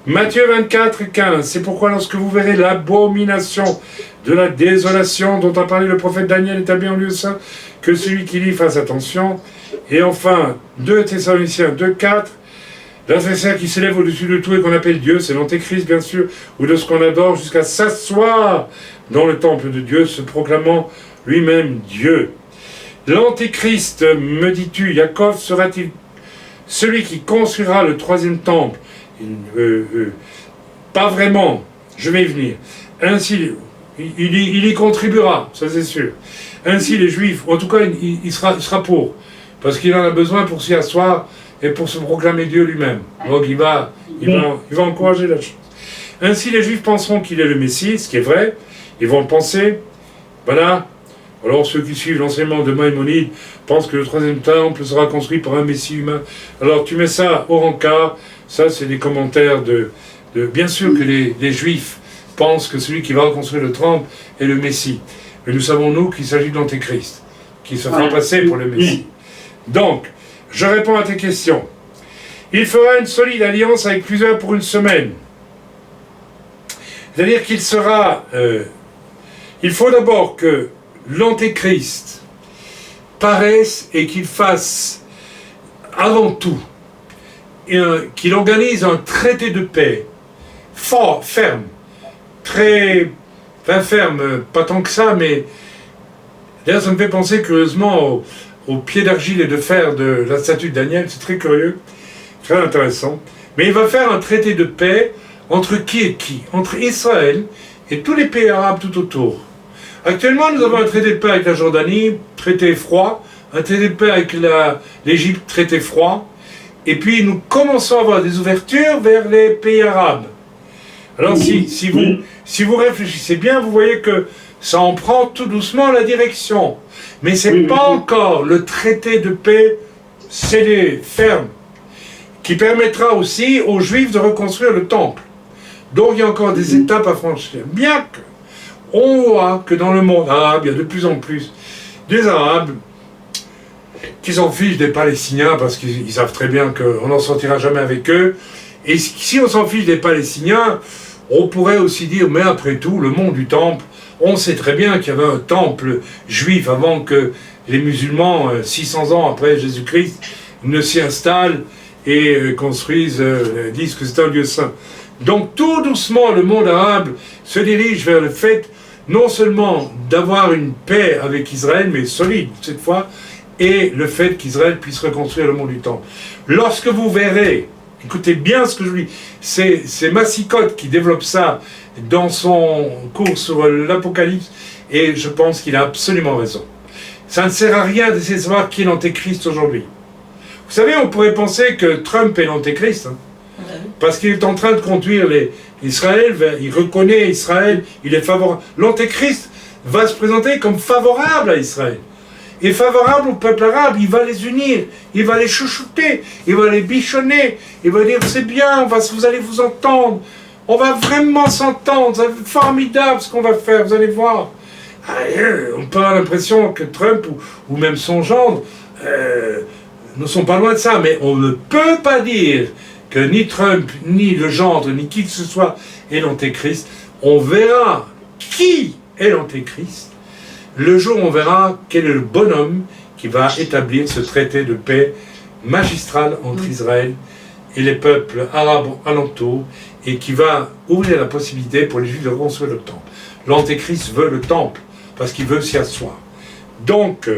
Matthieu 24, 15, c'est pourquoi lorsque vous verrez l'abomination de la désolation dont a parlé le prophète Daniel établi en lieu saint, que celui qui lit fasse attention. Et enfin, 2 Thessaloniciens 2, 4, l'adversaire qui s'élève au-dessus de tout et qu'on appelle Dieu, c'est l'antéchrist bien sûr, ou de ce qu'on adore, jusqu'à s'asseoir dans le temple de Dieu, se proclamant lui-même Dieu. L'antéchrist, me dis-tu, Yaakov, sera-t-il celui qui construira le 3e temple? Pas vraiment, je vais y venir. Ainsi, il y contribuera, ça c'est sûr. Ainsi les Juifs, en tout cas il sera pour, parce qu'il en a besoin pour s'y asseoir et pour se proclamer Dieu lui-même. Donc il va encourager la chose. Ainsi les Juifs penseront qu'il est le Messie, ce qui est vrai, ils vont le penser, voilà. Alors ceux qui suivent l'enseignement de Maïmonide pensent que le 3e temple sera construit par un Messie humain. Alors tu mets ça au rencard, ça c'est des commentaires de... Bien sûr que les Juifs pensent que celui qui va reconstruire le temple est le Messie. Mais nous savons, nous, qu'il s'agit de l'Antéchrist, qui se fera passer pour le Messie. Donc, je réponds à tes questions. Il fera une solide alliance avec plusieurs pour une semaine. C'est-à-dire qu'il sera... il faut d'abord que l'Antéchrist paraisse et qu'il fasse, avant tout, qu'il organise un traité de paix fort, ferme, très... Enfin, ferme, pas tant que ça, mais... D'ailleurs, ça me fait penser curieusement au pied d'argile et de fer de la statue de Daniel, c'est très curieux, très intéressant. Mais il va faire un traité de paix entre qui et qui? Entre Israël et tous les pays arabes tout autour. Actuellement, nous avons un traité de paix avec la Jordanie, traité froid, un traité de paix avec l'Égypte, traité froid, et puis nous commençons à avoir des ouvertures vers les pays arabes. Alors si vous réfléchissez bien, vous voyez que ça en prend tout doucement la direction. Mais ce n'est pas encore le traité de paix scellé, ferme, qui permettra aussi aux Juifs de reconstruire le temple. Donc il y a encore des étapes à franchir. Bien que on voit que dans le monde arabe, il y a de plus en plus des Arabes qui s'en fichent des Palestiniens parce qu'ils savent très bien qu'on n'en sortira jamais avec eux. Et si on s'en fiche des Palestiniens, on pourrait aussi dire, mais après tout, le monde du temple, on sait très bien qu'il y avait un temple juif avant que les musulmans, 600 ans après Jésus-Christ, ne s'y installent et construisent, disent que c'est un lieu saint. Donc tout doucement, le monde arabe se dirige vers le fait, non seulement d'avoir une paix avec Israël, mais solide cette fois, et le fait qu'Israël puisse reconstruire le monde du temple. Lorsque vous verrez, écoutez bien ce que je dis, c'est Massicotte qui développe ça dans son cours sur l'Apocalypse, et je pense qu'il a absolument raison. Ça ne sert à rien d'essayer de savoir qui est l'Antéchrist aujourd'hui. Vous savez, on pourrait penser que Trump est l'Antéchrist, hein, parce qu'il est en train de conduire Israël, il reconnaît Israël, il est favorable. L'Antéchrist va se présenter comme favorable à Israël. Et favorable au peuple arabe, il va les unir, il va les chouchouter, il va les bichonner, il va dire c'est bien, vous allez vous entendre, on va vraiment s'entendre, c'est formidable ce qu'on va faire, vous allez voir. On peut avoir l'impression que Trump ou même son gendre ne sont pas loin de ça, mais on ne peut pas dire que ni Trump, ni le gendre, ni qui que ce soit est l'Antéchrist. On verra qui est l'Antéchrist le jour où on verra quel est le bonhomme qui va établir ce traité de paix magistral entre Israël et les peuples arabes alentours et qui va ouvrir la possibilité pour les Juifs de reconstruire le temple. L'Antéchrist veut le temple parce qu'il veut s'y asseoir. Donc,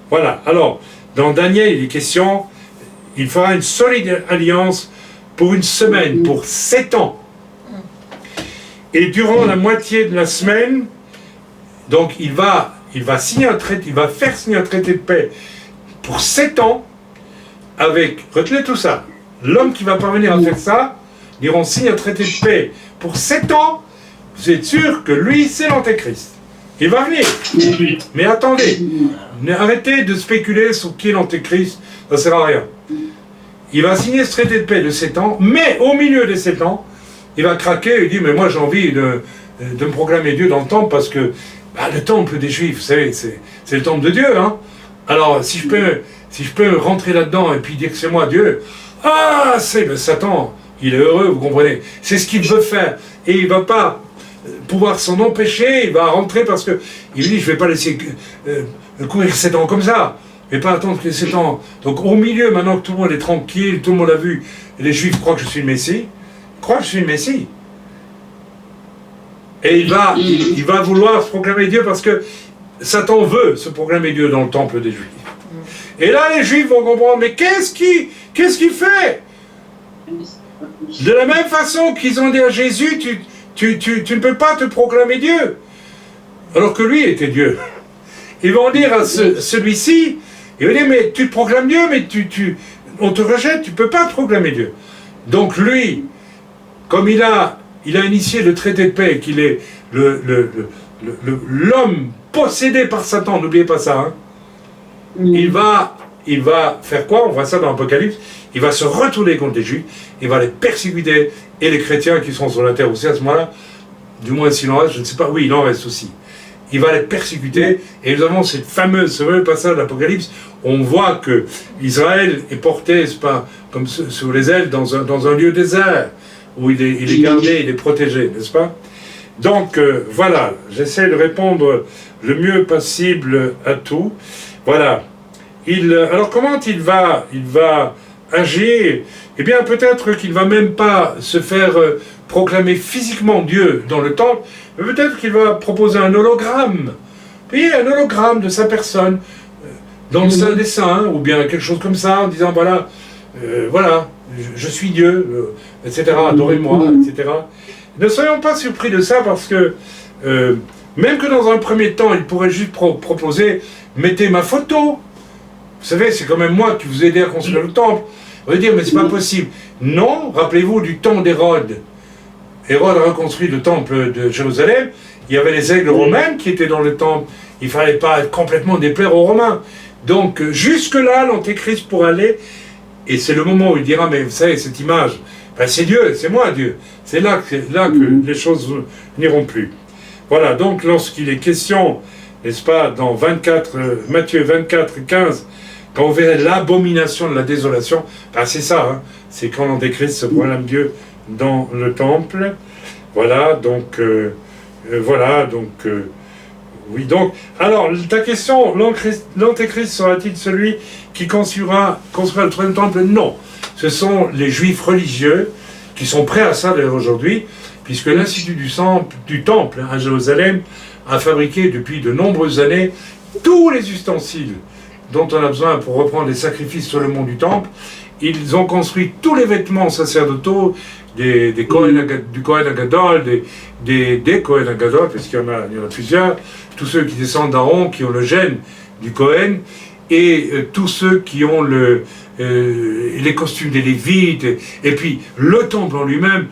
voilà. Alors, dans Daniel, il est question, il fera une solide alliance pour une semaine, pour 7 ans. Et durant la moitié de la semaine, donc il va signer un traité, il va faire signer un traité de paix pour 7 ans avec, retenez tout ça, l'homme qui va parvenir à faire ça, on signe un traité de paix pour 7 ans, vous êtes sûr que lui, c'est l'Antéchrist. Il va venir. Mais attendez, arrêtez de spéculer sur qui est l'Antéchrist, ça ne sert à rien. Il va signer ce traité de paix de 7 ans, mais au milieu des 7 ans, il va craquer et il dit, mais moi j'ai envie de me proclamer Dieu dans le temple parce que le temple des Juifs, vous savez, c'est le temple de Dieu, hein. Alors, si je peux rentrer là-dedans et puis dire que c'est moi Dieu, c'est le Satan, il est heureux, vous comprenez. C'est ce qu'il veut faire. Et il ne va pas pouvoir s'en empêcher, il va rentrer parce que il dit, je ne vais pas laisser courir 7 ans comme ça. Je ne vais pas attendre que les 7 ans. Donc, au milieu, maintenant que tout le monde est tranquille, tout le monde a vu, les Juifs croient que je suis le Messie, Et il va vouloir se proclamer Dieu parce que Satan veut se proclamer Dieu dans le temple des Juifs. Et là, les Juifs vont comprendre, mais qu'est-ce qu'il fait? De la même façon qu'ils ont dit à Jésus, tu ne peux pas te proclamer Dieu, alors que lui était Dieu. Ils vont dire à celui-ci, il va dire, mais tu te proclames Dieu, mais on te rejette, tu ne peux pas te proclamer Dieu. Donc lui, comme il a initié le traité de paix, qu'il est l'homme possédé par Satan, n'oubliez pas ça, hein. Il va faire quoi? On voit ça dans l'Apocalypse. Il va se retourner contre les Juifs, il va les persécuter, et les chrétiens qui sont sur la terre aussi à ce moment-là, du moins s'il en reste, je ne sais pas, oui, il en reste aussi. Il va les persécuter, et nous avons ce fameux passage de l'Apocalypse, on voit que Israël est porté, c'est pas, comme sur les ailes, dans un lieu désert, où il est gardé, il est protégé, n'est-ce pas? Donc, voilà, j'essaie de répondre le mieux possible à tout. Voilà. Alors, comment il va agir? Eh bien, peut-être qu'il ne va même pas se faire proclamer physiquement Dieu dans le temple, mais peut-être qu'il va proposer un hologramme. Puis, un hologramme de sa personne, dans le Saint des Saints, ou bien quelque chose comme ça, en disant, voilà, je suis Dieu, etc., adorez-moi, etc. Ne soyons pas surpris de ça, parce que, même que dans un premier temps, il pourrait juste proposer, mettez ma photo. Vous savez, c'est quand même moi qui vous ai aidé à construire le temple. On va dire, mais c'est pas possible. Non, rappelez-vous du temps d'Hérode. Hérode a reconstruit le temple de Jérusalem. Il y avait les aigles romaines qui étaient dans le temple. Il ne fallait pas complètement déplaire aux Romains. Donc, jusque-là, l'Antéchrist pourrait aller. Et c'est le moment où il dira, mais vous savez, cette image, c'est Dieu, c'est moi Dieu. C'est là que les choses n'iront plus. Voilà, donc lorsqu'il est question, n'est-ce pas, dans Matthieu 24, 15, quand vous verrez l'abomination de la désolation, ben c'est ça, hein, c'est quand l'Antéchrist se proclame Dieu dans le temple. Voilà, donc, oui, donc, alors, ta question, l'Antéchrist sera-t-il celui qui construira le troisième temple? Non, ce sont les Juifs religieux qui sont prêts à ça d'ailleurs aujourd'hui, puisque l'Institut du Temple à Jérusalem a fabriqué depuis de nombreuses années tous les ustensiles dont on a besoin pour reprendre les sacrifices sur le mont du Temple. Ils ont construit tous les vêtements sacerdotaux du Kohen Agadol, des Kohen Agadol, parce qu'il y en a plusieurs, tous ceux qui descendent d'Aaron, qui ont le gène du Kohen, et tous ceux qui ont les costumes des Lévites, et puis le temple en lui-même,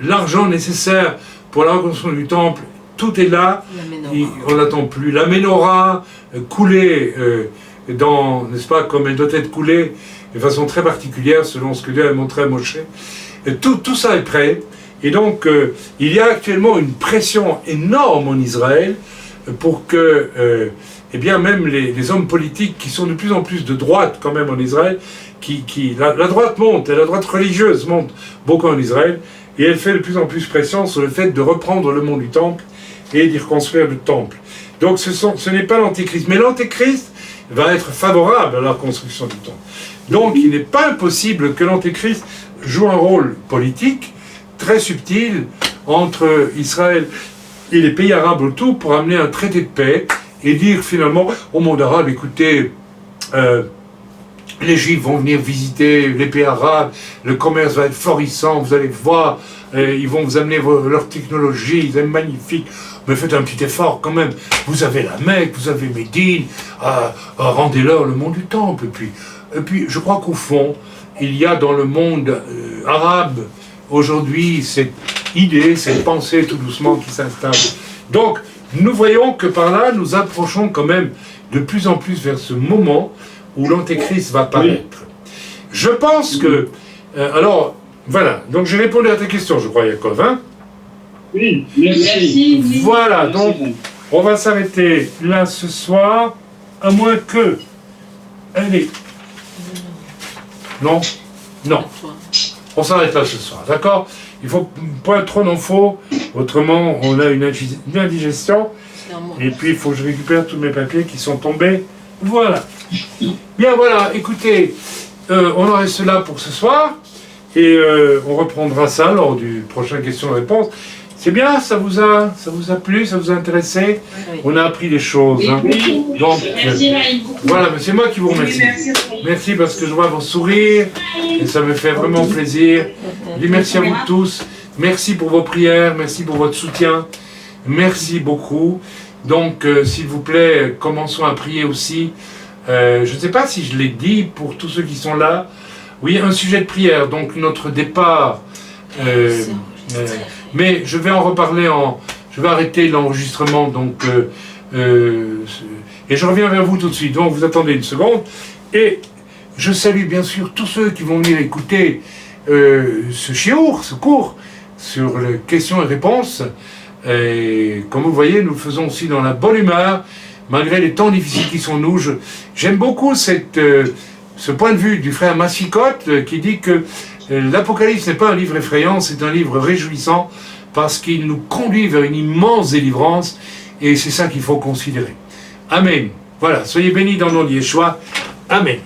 l'argent nécessaire pour la reconstruction du temple, tout est là, on n'attend plus. La menorah coulée n'est-ce pas, comme elle doit être coulée de façon très particulière, selon ce que Dieu a montré à Moshe. Tout ça est prêt, et donc il y a actuellement une pression énorme en Israël pour que, eh bien, même les hommes politiques qui sont de plus en plus de droite quand même en Israël, la droite monte, et la droite religieuse monte beaucoup en Israël, et elle fait de plus en plus pression sur le fait de reprendre le mont du Temple et d'y reconstruire le Temple. Donc ce n'est pas l'Antéchrist, mais l'Antéchrist va être favorable à la reconstruction du Temple. Donc il n'est pas impossible que l'Antéchrist joue un rôle politique très subtil entre Israël et les pays arabes autour pour amener un traité de paix et dire finalement au monde arabe, écoutez, les Juifs vont venir visiter les pays arabes, le commerce va être florissant, vous allez voir, ils vont vous amener leur technologie, c'est magnifique, mais faites un petit effort quand même, vous avez la Mecque, vous avez Médine, rendez-leur le mont du Temple, et puis je crois qu'au fond, il y a dans le monde arabe aujourd'hui cette idée, cette pensée tout doucement qui s'installe. Donc, nous voyons que par là, nous approchons quand même de plus en plus vers ce moment où l'Antéchrist va paraître. Je pense que... alors, voilà, donc j'ai répondu à ta question, je crois, Yaakov, hein? Oui, merci. Voilà, donc, on va s'arrêter là ce soir, à moins que... Allez. Non? Non. On s'arrête là ce soir, d'accord? Il faut pas être trop d'infos, autrement on a une indigestion. Et puis il faut que je récupère tous mes papiers qui sont tombés. Voilà. Bien voilà, écoutez, on en reste là pour ce soir. Et on reprendra ça lors du prochain question-réponse. C'est bien, ça vous a plu, ça vous a intéressé? Oui. On a appris des choses. Hein. Oui. Donc, voilà, c'est moi qui vous remercie. Merci parce que je vois vos sourires et ça me fait vraiment plaisir. Je dis merci à vous tous. Merci pour vos prières, merci pour votre soutien. Merci beaucoup. Donc, s'il vous plaît, commençons à prier aussi. Je ne sais pas si je l'ai dit pour tous ceux qui sont là. Oui, un sujet de prière, donc notre départ. Mais je vais en reparler je vais arrêter l'enregistrement, donc et je reviens vers vous tout de suite. Donc vous attendez une seconde. Et je salue bien sûr tous ceux qui vont venir écouter ce cours sur les questions et réponses. Et comme vous voyez, nous le faisons aussi dans la bonne humeur, malgré les temps difficiles qui sont nous. J'aime beaucoup ce point de vue du frère Massicotte qui dit que l'Apocalypse n'est pas un livre effrayant, c'est un livre réjouissant parce qu'il nous conduit vers une immense délivrance et c'est ça qu'il faut considérer. Amen. Voilà, soyez bénis dans le nom de Yeshua. Amen.